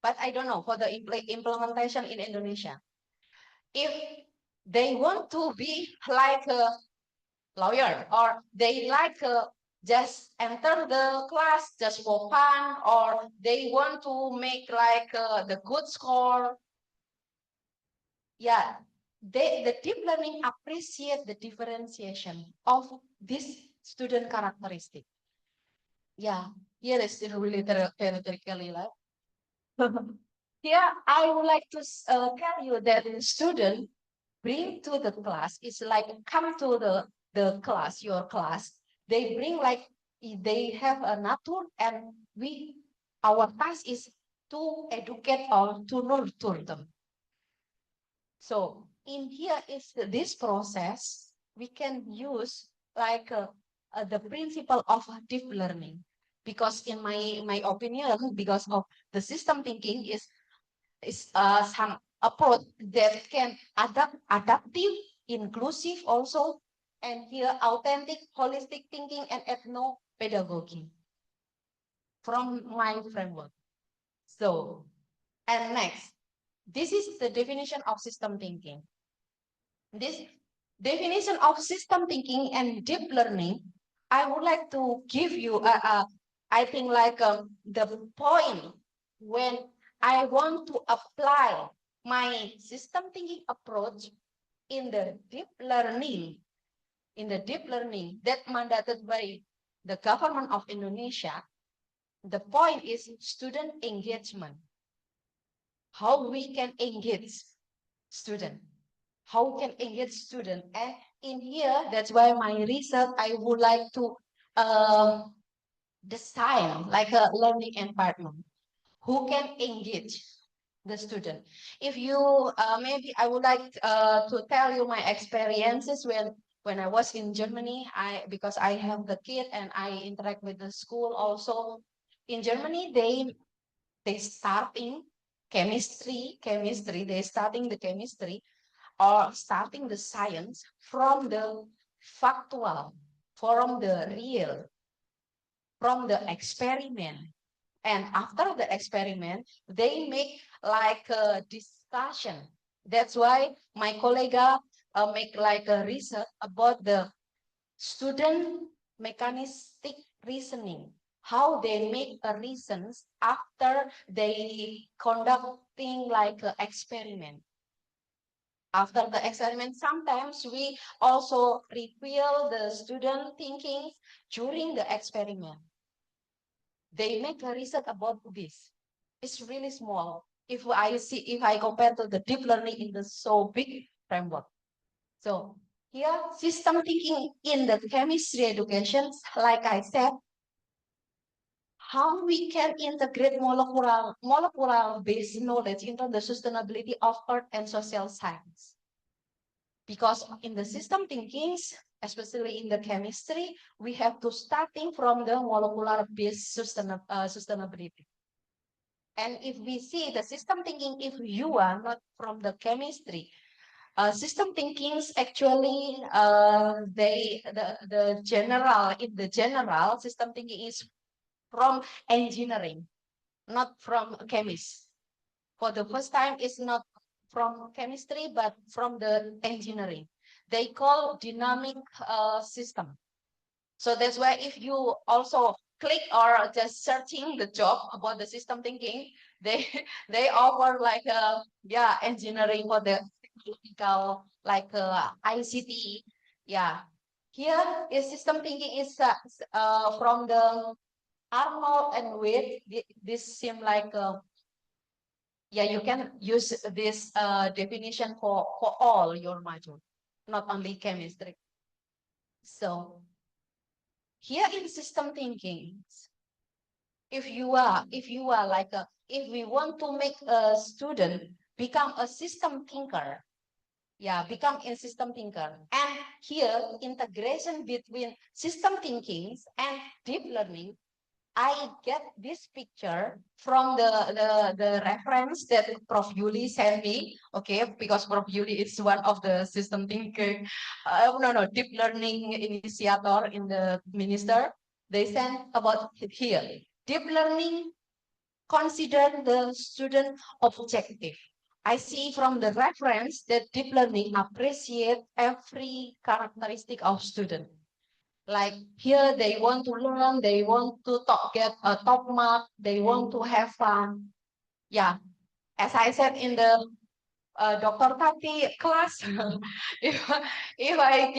But I don't know for the implementation in Indonesia. If they want to be like a lawyer, or they like just enter the class just for fun, or they want to make like the good score. Yeah, the deep learning appreciate the differentiation of this student characteristic. Yeah, here is really theoretically like. Here, I would like to tell you that the student bring to the class is like come to the class, your class. They bring like they have a nature, and our task is to educate or to nurture them. So in here is this process we can use like the principle of deep learning, because in my opinion, because of the system thinking is some approach that can adaptive, inclusive also, and here authentic, holistic thinking and ethno pedagogy from my framework. So, and next, this is the definition of system thinking. This definition of system thinking and deep learning, I would like to give you, I think like the point when I want to apply my system thinking approach in the deep learning, that mandated by the government of Indonesia. The point is student engagement. How we can engage student. How we can engage student. And in here, that's why my research, I would like to design like a learning environment who can engage the student. If you, maybe I would like to tell you my experiences when I was in Germany, because I have the kid and I interact with the school also. In Germany, they starting chemistry, they starting the chemistry or starting the science from the factual, from the real, from the experiment. And after the experiment, they make like a discussion. That's why my colleague make like a research about the student mechanistic reasoning, how they make a reasons after they conducting like an experiment. After the experiment, sometimes we also reveal the student thinking during the experiment. They make a research about this. It's really small. If I compare to the deep learning in the so big framework. So here, system thinking in the chemistry education, like I said, how we can integrate molecular based knowledge into the sustainability of earth and social science. Because in the system thinkings, especially in the chemistry, we have to starting from the molecular based sustainability. And if we see the system thinking, if you are not from the chemistry, system thinkings actually the general system thinking is from engineering, not from chemist. For the first time, it's not from chemistry, but from the engineering. They call dynamic system. So that's why if you also click or just searching the job about the system thinking, they they offer like engineering for the technical like ICT. Yeah, here is system thinking is from the Arnold and Witt. This seem like you can use this definition for all your module, not only chemistry. So here in system thinking, if we want to make a student become a system thinker, become a system thinker. And here integration between system thinking and deep learning, I get this picture from the reference that Prof. Yuli sent me, okay, because Prof. Yuli is one of the system thinking, deep learning initiator in the minister. They sent about here. Deep learning consider the student objective. I see from the reference that deep learning appreciate every characteristic of student. Like here, they want to learn, they want to get a top mark, they want to have fun. Yeah, as I said in the Dr. Tati class, if I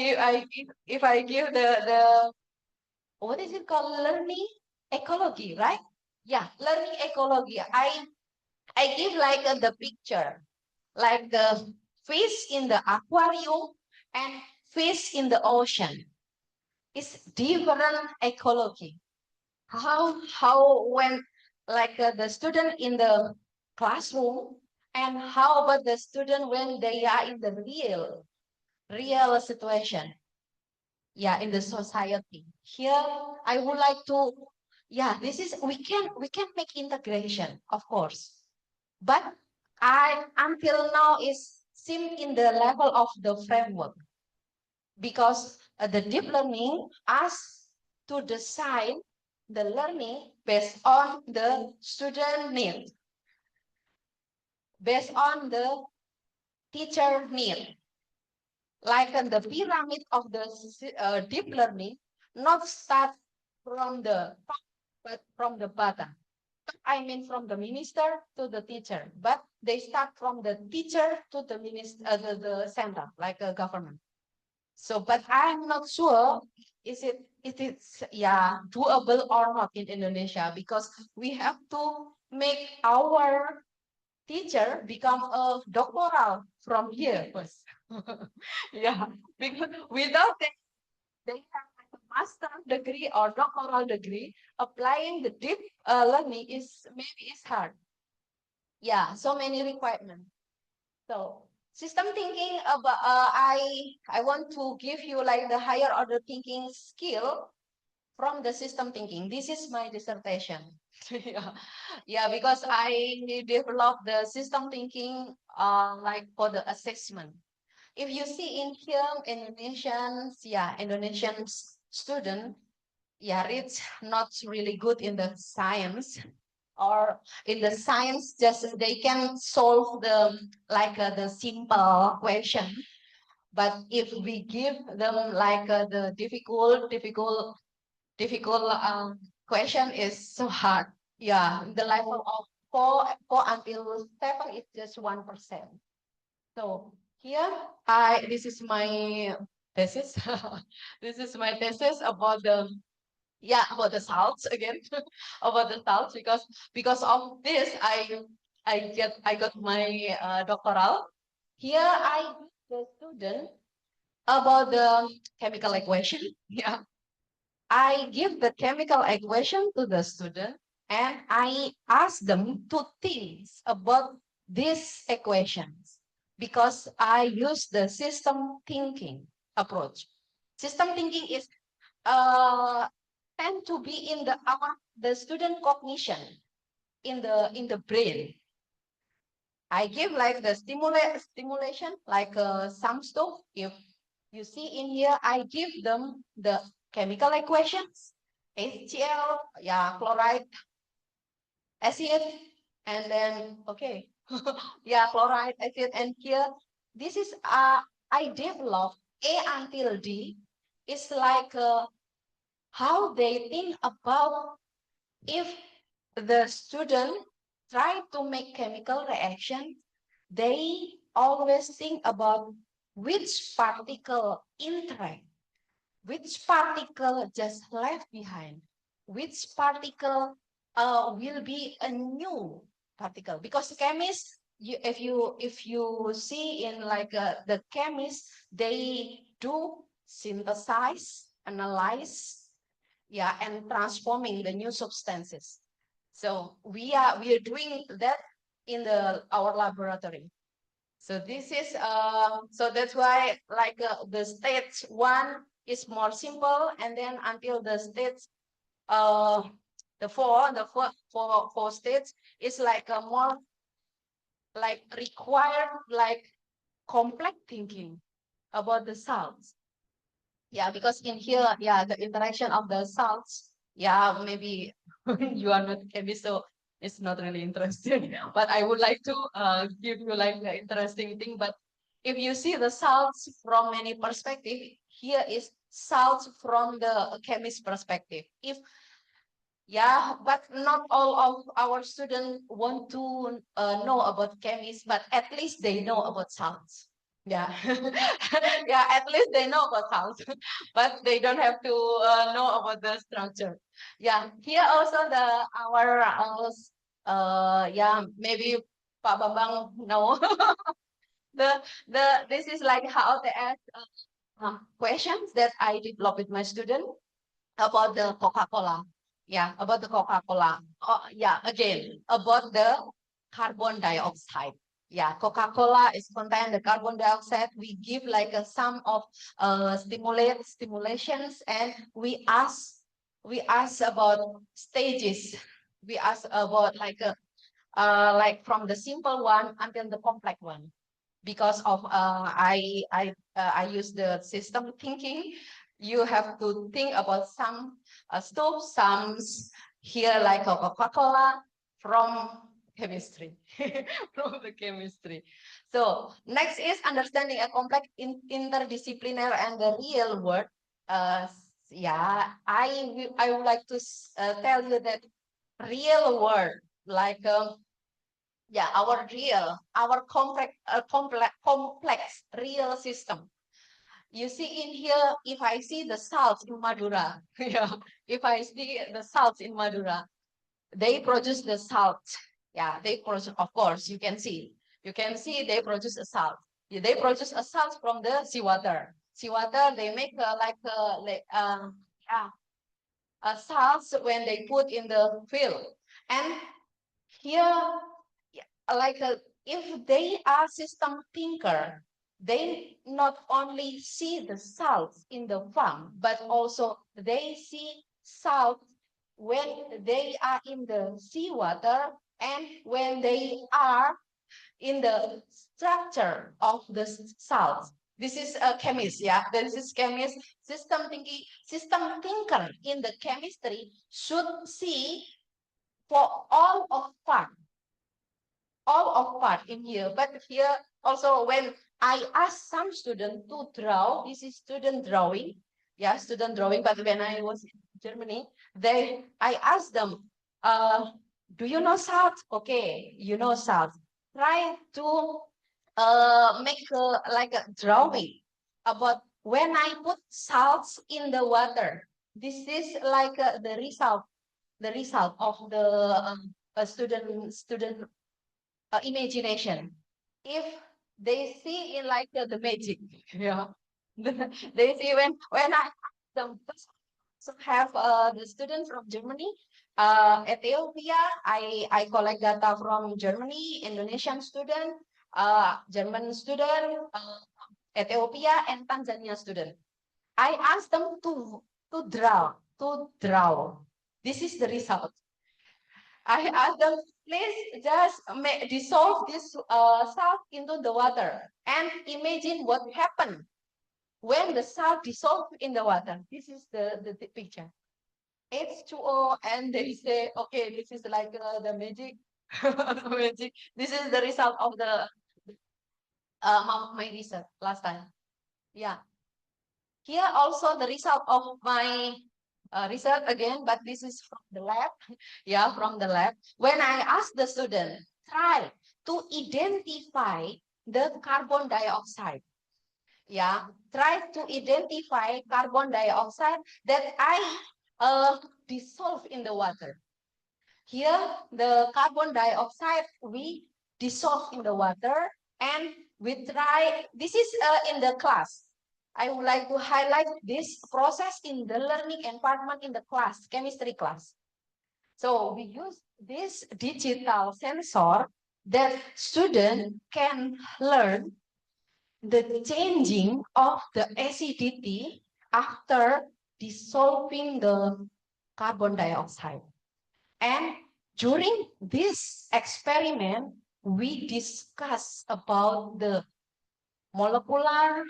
give the what is it called, learning ecology, right? Yeah, learning ecology. I give like the picture, like the fish in the aquarium and fish in the ocean. It's different ecology. How when like the student in the classroom, and how about the student when they are in the real situation, yeah, in the society. Here I would like to, yeah, this is we can make integration, of course, but I until now is seem in the level of the framework, because the deep learning asks to design the learning based on the student need, based on the teacher need. Like the pyramid of the deep learning, not start from the top, but from the bottom. I mean from the minister to the teacher, but they start from the teacher to the minister, the center, like a government. So, but I'm not sure it is yeah doable or not in Indonesia, because we have to make our teacher become a doctoral from here first. Yeah, because without that, they have like a master degree or doctoral degree. Applying the deep learning is maybe is hard. Yeah, so many requirements. So system thinking about I want to give you like the higher order thinking skill from the system thinking. This is my dissertation. Yeah. Yeah, because I developed the system thinking like for the assessment. If you see in here, Indonesian student, yeah, it's not really good in the science, or in the science, just they can solve the like the simple question. But if we give them like the difficult question is so hard. Yeah, the level of four until 7 is just 1%. So here this is my thesis. This is my thesis about the about the salts again. About the salts, because of this I got my doctoral. Here I the student about the chemical equation. Yeah, I give the chemical equation to the student, and I ask them to think about these equations, because I use the system thinking approach. System thinking is tend to be in the student cognition in the brain. I give like the stimulation like some stuff. If you see in here, I give them the chemical equations, HCl, yeah, chloride, acid, and then okay, yeah, chloride, acid, and here this is I developed A until D. It's like how they think about if the student try to make chemical reaction, they always think about which particle interact, which particle just left behind, which particle will be a new particle. Because chemists, if you see in like the chemists, they do synthesize, analyze, yeah, and transforming the new substances. So we are doing that in our laboratory. So this is so that's why like the stage 1 is more simple, and then until the stage the four states is like a more like required like complex thinking about the salts. Yeah, because in here, yeah, the interaction of the salts, yeah, maybe you are not chemist, so it's not really interesting. But I would like to give you like the interesting thing. But if you see the salts from many perspective, here is salts from the chemist perspective. If yeah, but not all of our students want to know about chemists, but at least they know about salts. Yeah, yeah, at least they know about salts, but they don't have to know about the structure. Yeah, here also our yeah, maybe Pak Bambang know This is like how they ask questions that I developed with my student about the Coca-Cola. Yeah, about the Coca-Cola. Yeah, again, about the carbon dioxide. Yeah, Coca-Cola is contain the carbon dioxide. We give like a sum of stimulations, and we ask about stages. We ask about like from the simple one until the complex one. Because of I use the system thinking. You have to think about some stuff, some here like Coca-Cola from chemistry, from the chemistry. So next is understanding a complex interdisciplinary and the real world. Yeah, I would like to tell you that real world like yeah, our complex real system. You see in here, if I see the salts in Madura, yeah, if I see the salts in Madura, they produce the salt. Yeah, they produce, of course, you can see they produce a salt. Yeah, they produce a salt from the seawater. Seawater, they make yeah, a salts when they put in the field. And here, like if they are system thinker, they not only see the salts in the farm, but also they see salt when they are in the seawater and when they are in the structure of the salts. This is a chemist, yeah. This is chemist. System thinker in the chemistry should see for all of part in here. But here also when I ask some student to draw, this is student drawing. Yeah, student drawing. But when I was in Germany, I asked them, do you know salt? Okay, you know salt. Try to make like a drawing about when I put salts in the water. This is like the result of the student imagination. If they see in like the magic, yeah, they see when I ask them to have the students from Germany, Ethiopia, I collect data from Germany, Indonesian student, German student, Ethiopia, and Tanzania student. I ask them to draw. This is the result. I asked them, please just dissolve this salt into the water and imagine what happened when the salt dissolved in the water. This is the picture. H2O, and they say, okay, this is like the magic. Magic. This is the result of the my research last time. Yeah. Here also the result of my research again, but this is from the lab. Yeah, from the lab. When I ask the student, try to identify the carbon dioxide. Yeah, try to identify carbon dioxide that I dissolve in the water. Here, the carbon dioxide we dissolve in the water, and we try, this is in the class. I would like to highlight this process in the learning environment in the class, chemistry class. So we use this digital sensor that student can learn the changing of the acidity after dissolving the carbon dioxide. And during this experiment, we discuss about the molecular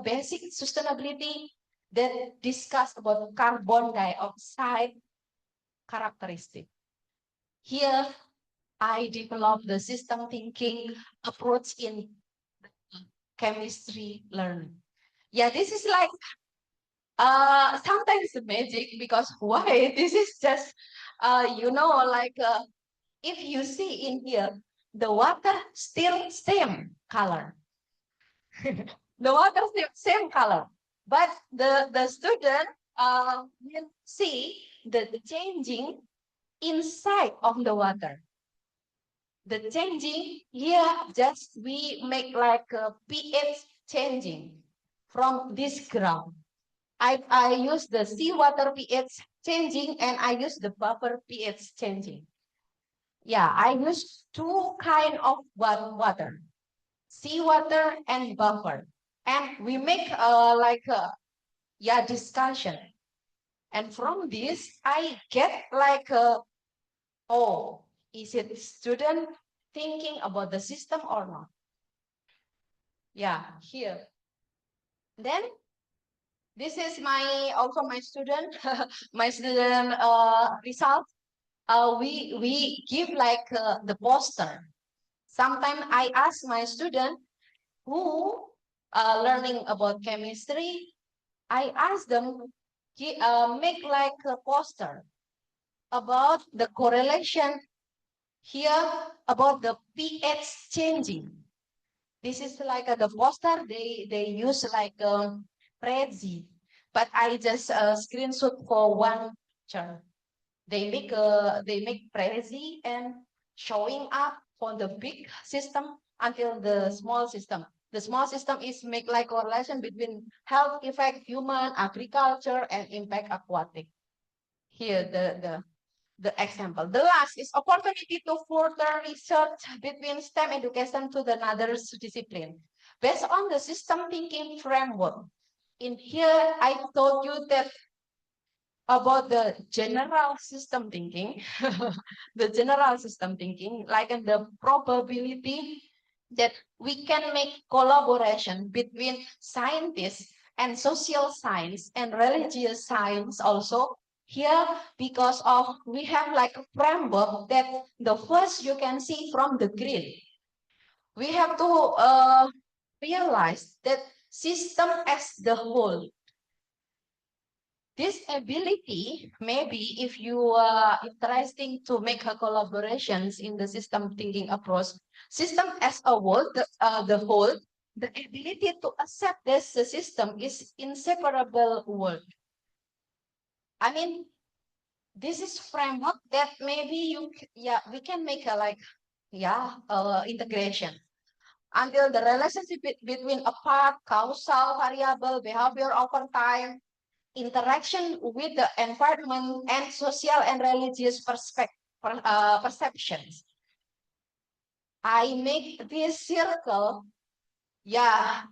basic sustainability that discuss about carbon dioxide characteristic. Here, I developed the system thinking approach in chemistry learning. Yeah, this is like sometimes magic, because why? This is just you know, like if you see in here, the water still same color. The water still same color, but the student will see the changing inside of the water. The changing here, just we make like a pH changing from this ground. I use the seawater pH changing and I use the buffer pH changing. Yeah, I use two kind of water, seawater and buffer. And we make like a discussion. And from this, I get like oh, is it student thinking about the system or not? Yeah, here. Then this is also my student my student result. We give like the poster. Sometimes I ask my student who learning about chemistry, I ask them make like a poster about the correlation here about the pH changing. This is like the poster they use like Prezi, but I just screenshot for one picture. They make Prezi and showing up for the big system until the small system. The small system is make like correlation between health effect, human, agriculture, and impact aquatic. Here the example. The last is opportunity to further research between STEM education to the another discipline. Based on the system thinking framework. In here, I told you that about the general system thinking, the general system thinking, like in the probability that we can make collaboration between scientists and social science and religious science also here, because of we have like a framework that the first you can see from the grid. We have to realize that system as the whole. This ability, maybe if you are interesting to make a collaborations in the system thinking approach, system as a whole, the whole, the ability to accept this system is inseparable word. I mean, this is framework that maybe we can make a like, integration until the relationship between a part, causal, variable, behavior over time, interaction with the environment and social and religious perceptions. I make this circle,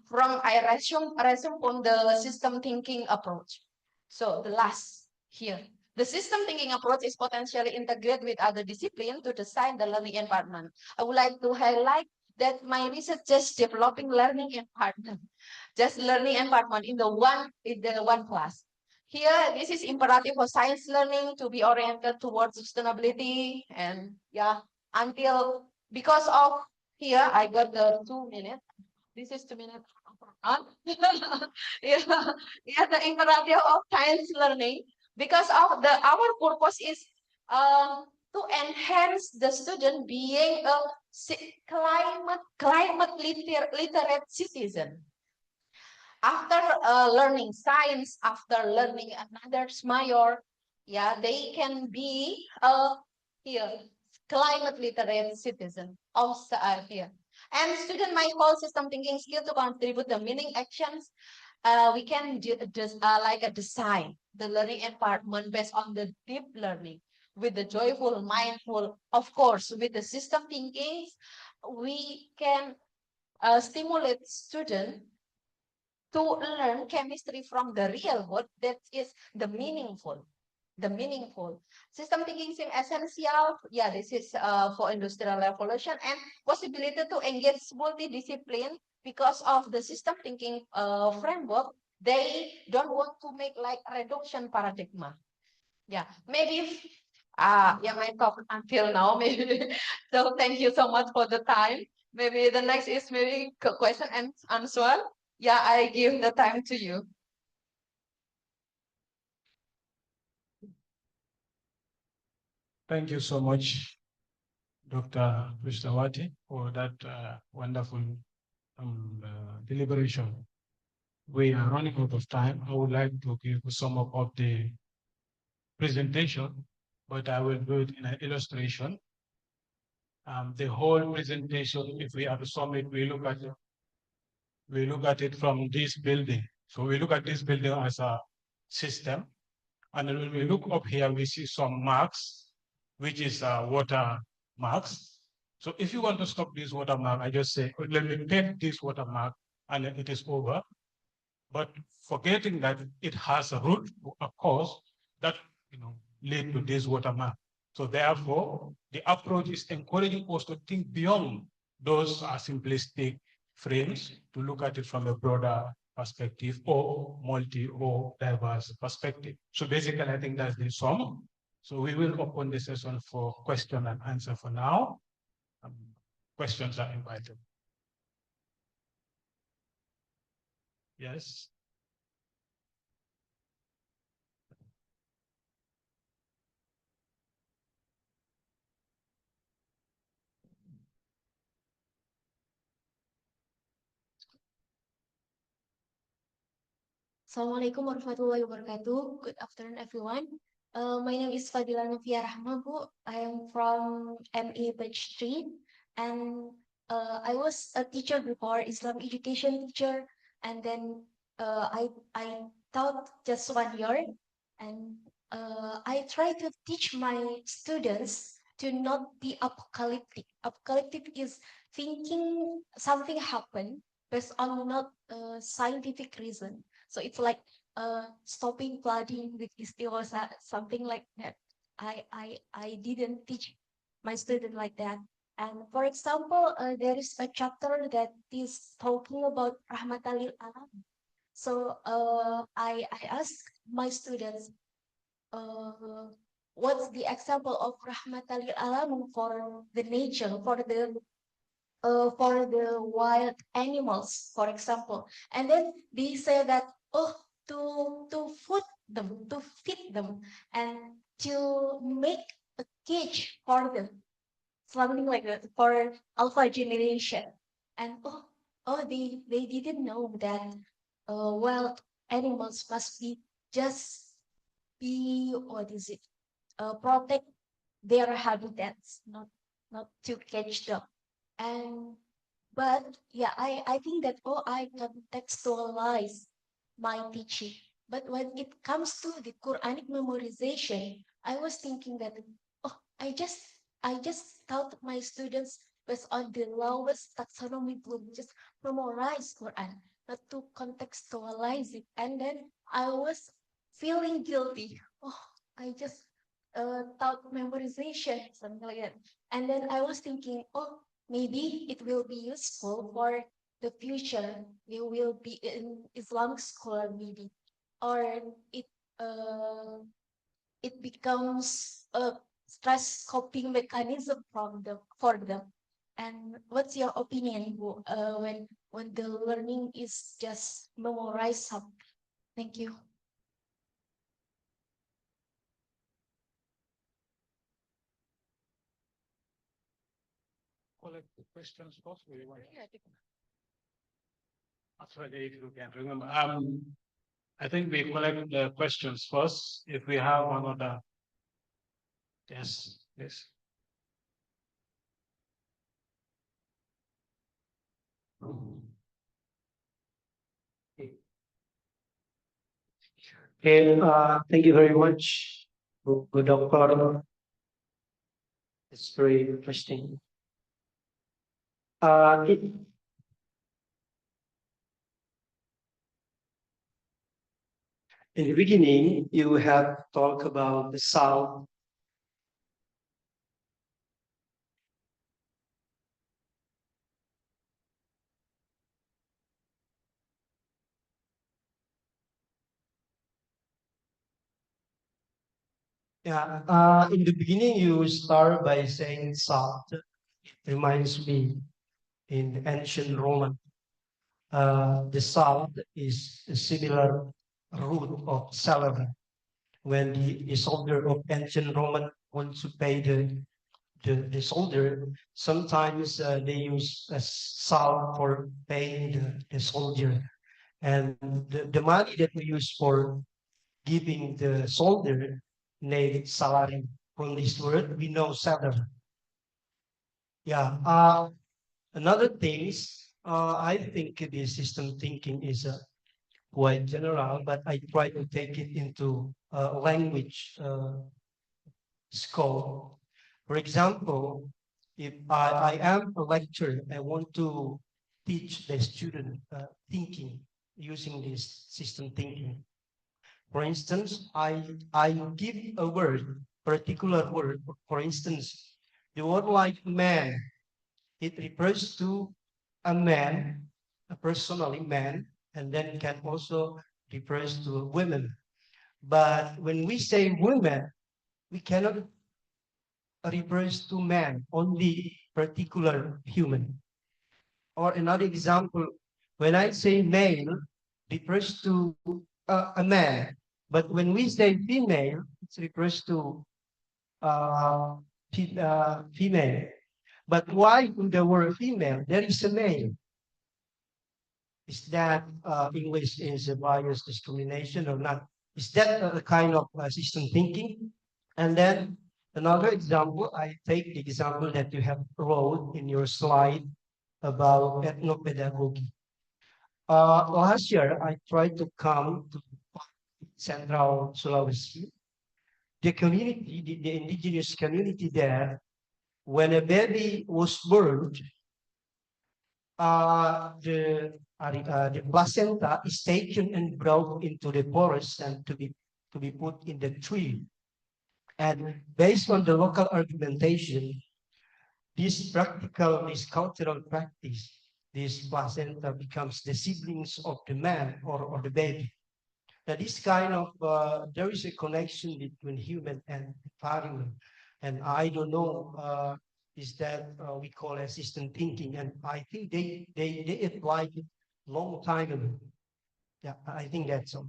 from I resume on the system thinking approach. So the last here, the system thinking approach is potentially integrated with other disciplines to design the learning environment. I would like to highlight that my research just developing learning environment, just learning environment in the one class. Here, this is imperative for science learning to be oriented towards sustainability and until because of here, I got the 2 minutes. This is 2 minutes. The imperative of science learning because of our purpose is to enhance the student being a climate literate citizen. After learning science, after learning another major, they can be climate literate citizen also here. And student might hold system thinking skill to contribute the meaning actions. We can just like a design the learning environment based on the deep learning with the joyful, mindful, of course, with the system thinking, we can stimulate student to learn chemistry from the real world, that is the meaningful. System thinking seems essential. This is for industrial revolution and possibility to engage multidiscipline because of the system thinking framework. They don't want to make like reduction paradigm. Maybe my talk until now maybe. So thank you so much for the time. Maybe the next is maybe question and answer. I give the time to you. Thank you so much, Dr. Krishnawati, for that wonderful deliberation. We are running out of time. I would like to give a sum up of the presentation, but I will do it in an illustration. The whole presentation, if we are to sum it, we look at it from this building. So we look at this building as a system. And then when we look up here, we see some marks, which is water marks. So if you want to stop this watermark, I just say, "Oh, let me take this watermark and then it is over." But forgetting that it has a root, a cause that lead to this watermark. So therefore, the approach is encouraging us to think beyond those simplistic frames to look at it from a broader perspective or multi or diverse perspective. So basically, I think that's the sum. So we will open the session for question and answer for now. Questions are invited. Yes. Assalamualaikum warahmatullahi wabarakatuh. Good afternoon, everyone. My name is Fadila Novia Rahma, Bu. I am from MA Batch 3, and I was a teacher before, Islam education teacher, and then I taught just 1 year, and I try to teach my students to not be apocalyptic. Apocalyptic is thinking something happened based on not scientific reason. So it's like stopping flooding with istighosah, something like that. I didn't teach my student like that. And for example, there is a chapter that is talking about rahmatalil alam. So I ask my students, what's the example of rahmatalil alam for the nature, for the wild animals, for example. And then they say that, oh, to feed them, and to make a cage for them, something like that, for alpha generation. And they didn't know that wild animals must be what is it? Protect their habitats, not to catch them. And but yeah, I think that I contextualize my teaching. But when it comes to the Quranic memorization, I was thinking that oh, I just taught my students based on the lowest taxonomy bloom, just memorize Quran, not to contextualize it. And then I was feeling guilty. Oh, I just taught memorization, something like that. And then I was thinking, oh, maybe it will be useful for the future. You will be in Islamic school, maybe, or it uh, it becomes a stress coping mechanism for them. And what's your opinion, when the learning is just memorize something? Thank you. Collect the questions first. Actually, if you can remember, I think we collect the questions first. If we have another, yes, yes. And thank you very much, good doctor. It's very interesting. In the beginning, you have talked about the sound. Yeah, in the beginning, you start by saying salt. Reminds me in ancient Roman, the salt is a similar root of salary. When the soldier of ancient Roman wants to pay the soldier, sometimes they use salt for paying the soldier. And the money that we use for giving the soldier named salary. From this word, we know salary. Yeah. Another things, I think the system thinking is quite general, but I try to take it into language scope. For example, if I am a lecturer, I want to teach the student thinking using this system thinking. For instance, I give a word, particular word. For instance, the word like man, it refers to a man, a personally man, and then can also refers to women. But when we say women, we cannot refers to man, only particular human. Or another example, when I say male, refers to a man. But when we say female, it refers to uh, female. But why in the word female, there is a male? Is that English is a bias discrimination or not? Is that a kind of system thinking? And then another example, I take the example that you have wrote in your slide about ethnopedagogy. Last year, I tried to come to Central Sulawesi. The community, the indigenous community there, when a baby was born, the placenta is taken and brought into the forest and to be put in the tree. And based on the local argumentation, this cultural practice, this placenta becomes the siblings of the man or the baby. Now, this kind of there is a connection between human and environment, and I don't know is that we call assistant thinking, and I think they applied it long time ago. Yeah, I think that's all.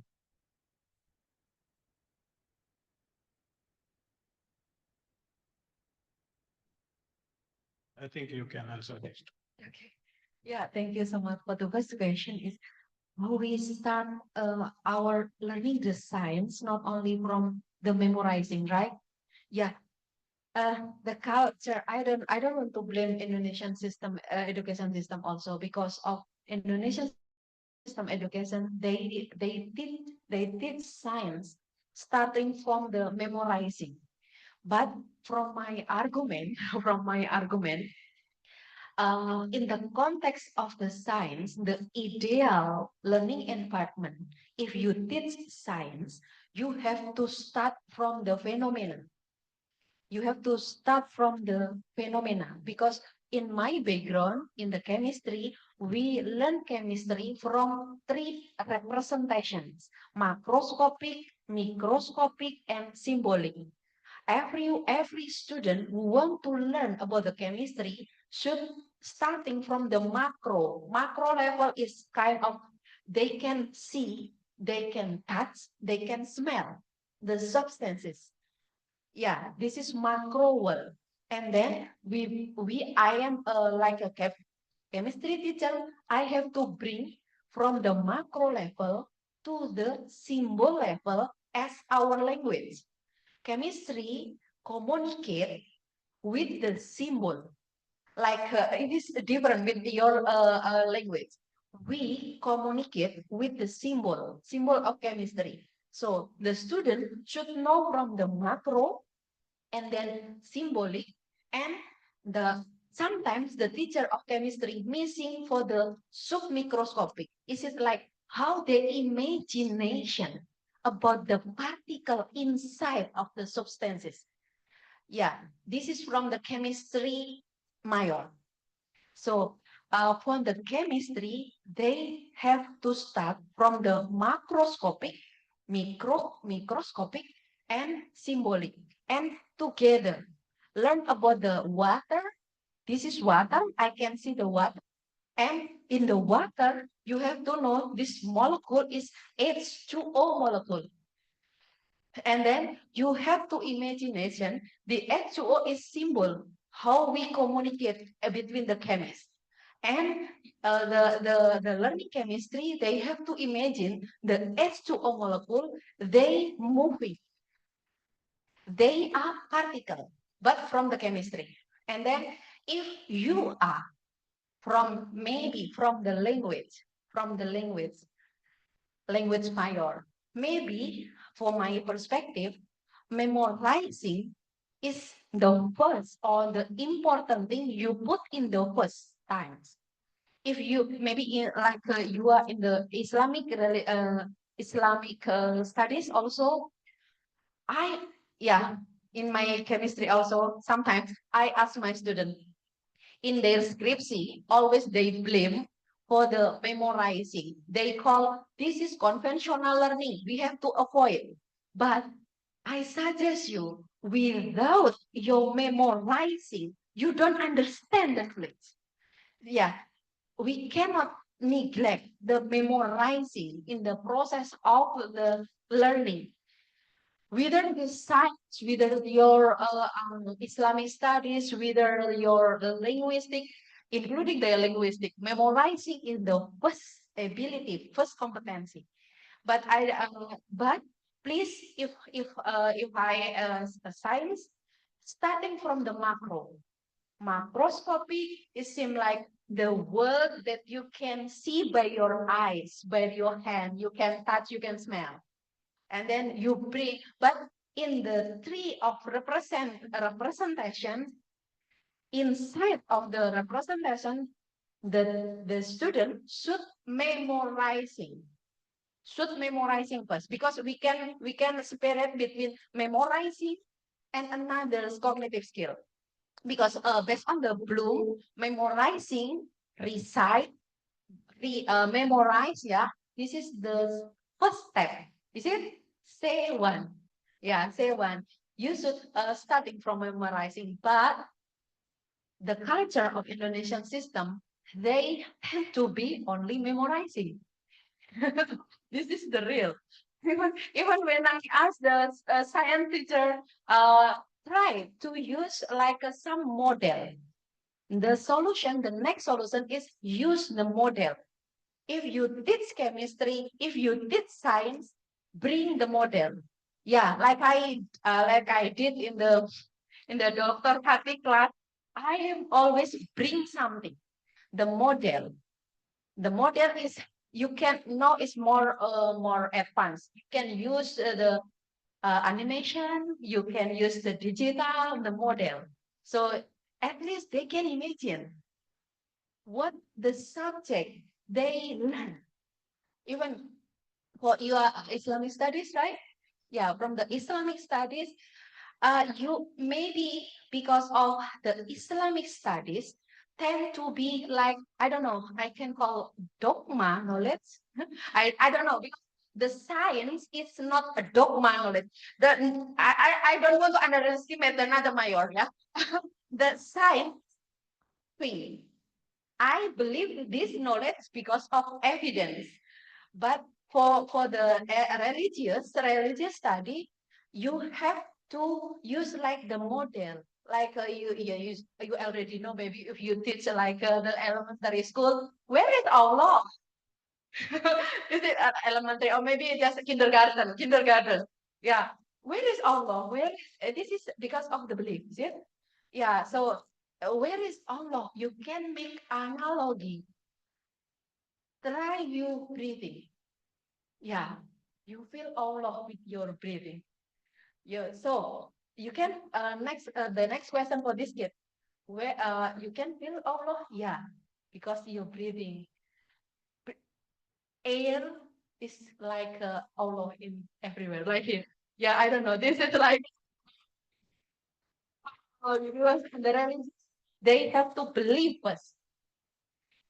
I think you can answer this. Okay. Yeah, thank you so much. For the first question is how we start our learning the science, not only from the memorizing, right? Yeah. The culture, I don't want to blame Indonesian system, education system also because of Indonesian system education, they teach science starting from the memorizing. But from my argument, from my argument, in the context of the science, the ideal learning environment, if you teach science, you have to start from the phenomenon. You have to start from the phenomena because in my background, in the chemistry, we learn chemistry from three representations, macroscopic, microscopic, and symbolic. Every student who want to learn about the chemistry should starting from the macro level is kind of they can see, they can touch, they can smell the substances. Yeah, this is macro world. And then I am like a chemistry teacher. I have to bring from the macro level to the symbol level as our language. Chemistry communicate with the symbol. Like it is different with your language. We communicate with the symbol of chemistry. So the student should know from the macro and then symbolic and the sometimes the teacher of chemistry missing for the submicroscopic. Is it like how the imagination about the particle inside of the substances? Yeah, this is from the chemistry major. So for the chemistry, they have to start from the macroscopic, microscopic, and symbolic, and together learn about the water. This is water. I can see the water. And in the water, you have to know this molecule is H2O molecule. And then you have to imagination the H2O is symbol how we communicate between the chemists. And the learning chemistry, they have to imagine the H2O molecule, they moving. They are particle, but from the chemistry. And then If you are from maybe from the language major, maybe for my perspective, memorizing is the first or the important thing you put in the first times. If you maybe you are in the Islamic studies also, in my chemistry also sometimes I ask my student in their scriptsy, always they blame for the memorizing. They call this is conventional learning. We have to avoid. But I suggest you, without your memorizing, you don't understand the knowledge. Yeah, we cannot neglect the memorizing in the process of the learning. Whether the science, whether your Islamic studies, whether your linguistic, including the linguistic, memorizing is the first ability, first competency. But please, if I science, starting from the macroscopy, it seems like the world that you can see by your eyes, by your hand, you can touch, you can smell, and then you bring. But in the tree of representation, inside of the representation, the student should memorizing first, because we can separate between memorizing and another cognitive skill, because based on the Bloom, memorizing, recite, memorize, yeah, this is the first step. Is it? Say one. Yeah, say one. You should starting from memorizing, but the culture of Indonesian system, they tend to be only memorizing. This is the real. Even when I ask the science teacher, try to use like some model. The next solution is use the model. If you teach chemistry, if you teach science, bring the model. Yeah, like I did in the Dr. Kati class, I am always bring something. The model. The model is you can know is more advanced. You can use the animation. You can use the digital, the model. So at least they can imagine what the subject they learn. Even for your Islamic studies, right? Yeah, from the Islamic studies, you maybe because of the Islamic studies tend to be like, I don't know, I can call dogma knowledge. I don't know, because the science is not a dogma knowledge. I don't want to underestimate another mayor, yeah. The science thing. I believe this knowledge because of evidence. But for the religious study, you have to use like the model. Like you already know, maybe if you teach like the elementary school, where is Allah? Is it elementary or maybe just kindergarten? Kindergarten. Yeah. Where is Allah? Where is this is because of the belief, is it? Yeah. So where is Allah? You can make analogy. Try you breathing. Yeah, you feel Allah with your breathing. Yeah, so you can the next question for this kid, where you can feel Allah? Yeah, because you're breathing. Air is like Allah in everywhere, like here. Yeah, I don't know. This is like because the religions, they have to believe us.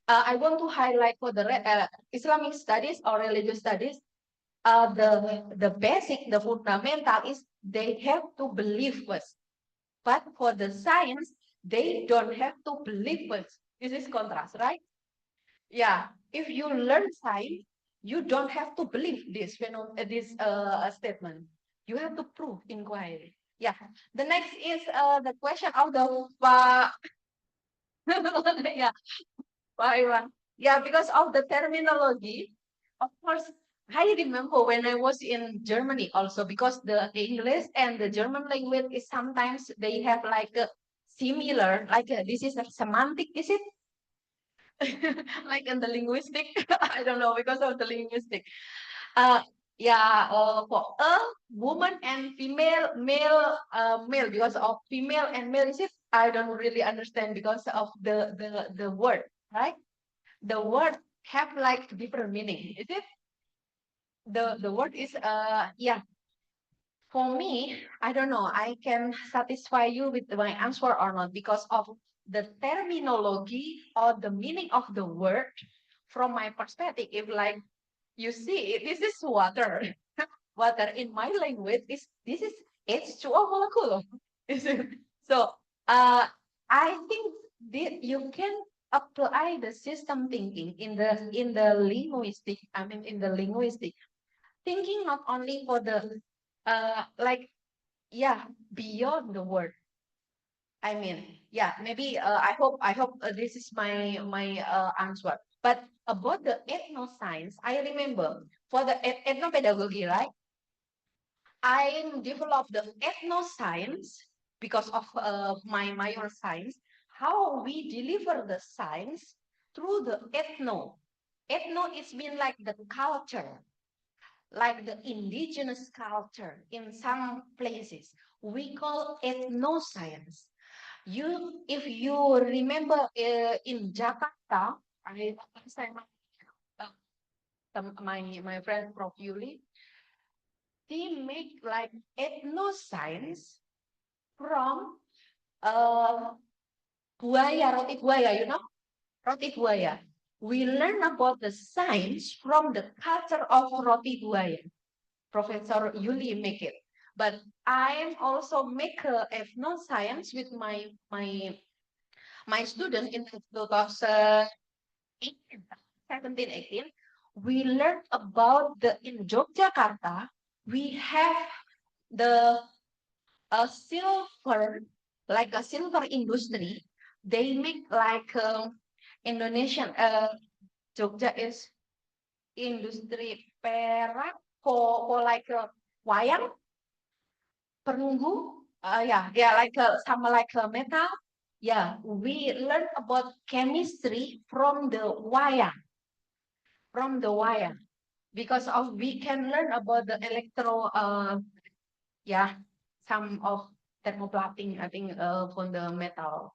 I want to highlight for the Islamic studies or religious studies. The basic, the fundamental is they have to believe us. But for the science, they don't have to believe us. This is contrast, right? Yeah. If you learn science, you don't have to believe this statement. You have to prove inquiry. Yeah. The next is the question of the yeah. Why one? Yeah, because of the terminology, of course, I remember when I was in Germany also, because the English and the German language is sometimes they have like similar, like this is a semantic, is it? Like in the linguistic, I don't know because of the linguistic. Uh, yeah, for a woman and female, male because of female and male, is it? I don't really understand because of the word, right? The word have like different meaning, is it? The word is yeah. For me, I don't know. I can satisfy you with my answer or not because of the terminology or the meaning of the word from my perspective. If like you see, this is water. Water in my language is this is H2O molecule. So I think you can apply the system thinking in the linguistic. I mean in the linguistic thinking not only for the like yeah beyond the word. I mean yeah maybe I hope this is my answer. But about the ethnoscience, I remember for the ethnopedagogy, right? I developed the ethnoscience because of my minor science, how we deliver the science through the ethno. Ethno is mean like the culture, like the indigenous culture in some places. We call ethnoscience. If you remember in Jakarta, I say my friend Prof. Yuli, they make like ethnoscience from buaya, roti buaya, you know, roti buaya. We learn about the science from the culture of roti buaya. Professor Yuli make it, but I also make ethnoscience with my student in 2018, 17, 18. We learned about the in Yogyakarta we have the silver, like a silver industry. They make like Indonesian Jogja is industri perak for like wayang perunggu. Yeah, like sama like metal. Yeah, we learn about chemistry from the wayang, because of we can learn about the electro yeah, some of thermoplating, I think, from the metal,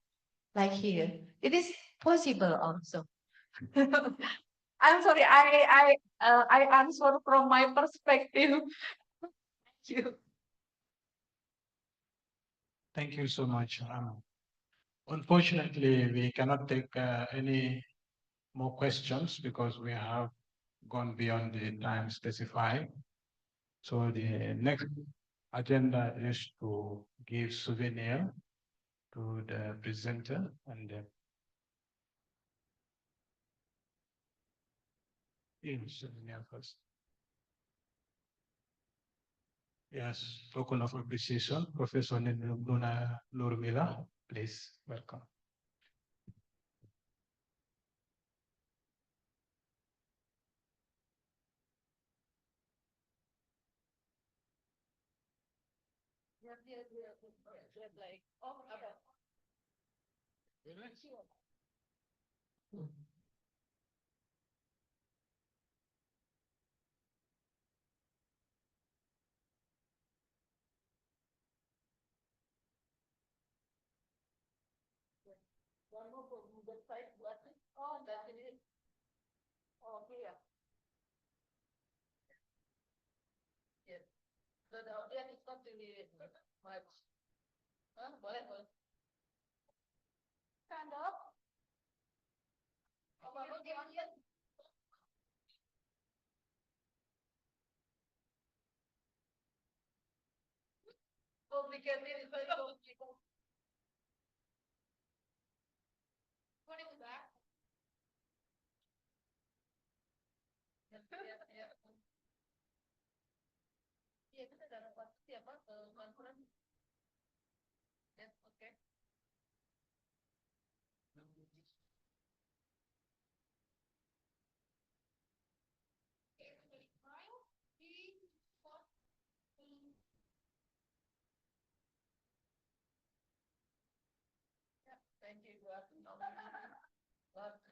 like here. It is possible also. I'm sorry, I answer from my perspective. Thank you. Thank you so much. Unfortunately, we cannot take any more questions because we have gone beyond the time specified. So the next agenda is to give souvenir to the presenter and souvenir first. Yes, token of appreciation, Professor Nuna Nurmila, please welcome. One more for Google site buat oh that's it. Oh here. Yes. So the audience is not really much. Boleh boleh. Stand up. Apa the audience? Complicated is very complicated. Put it back. Iya, kita dapat siapa conference. Yes, okay. Thank you. Good afternoon.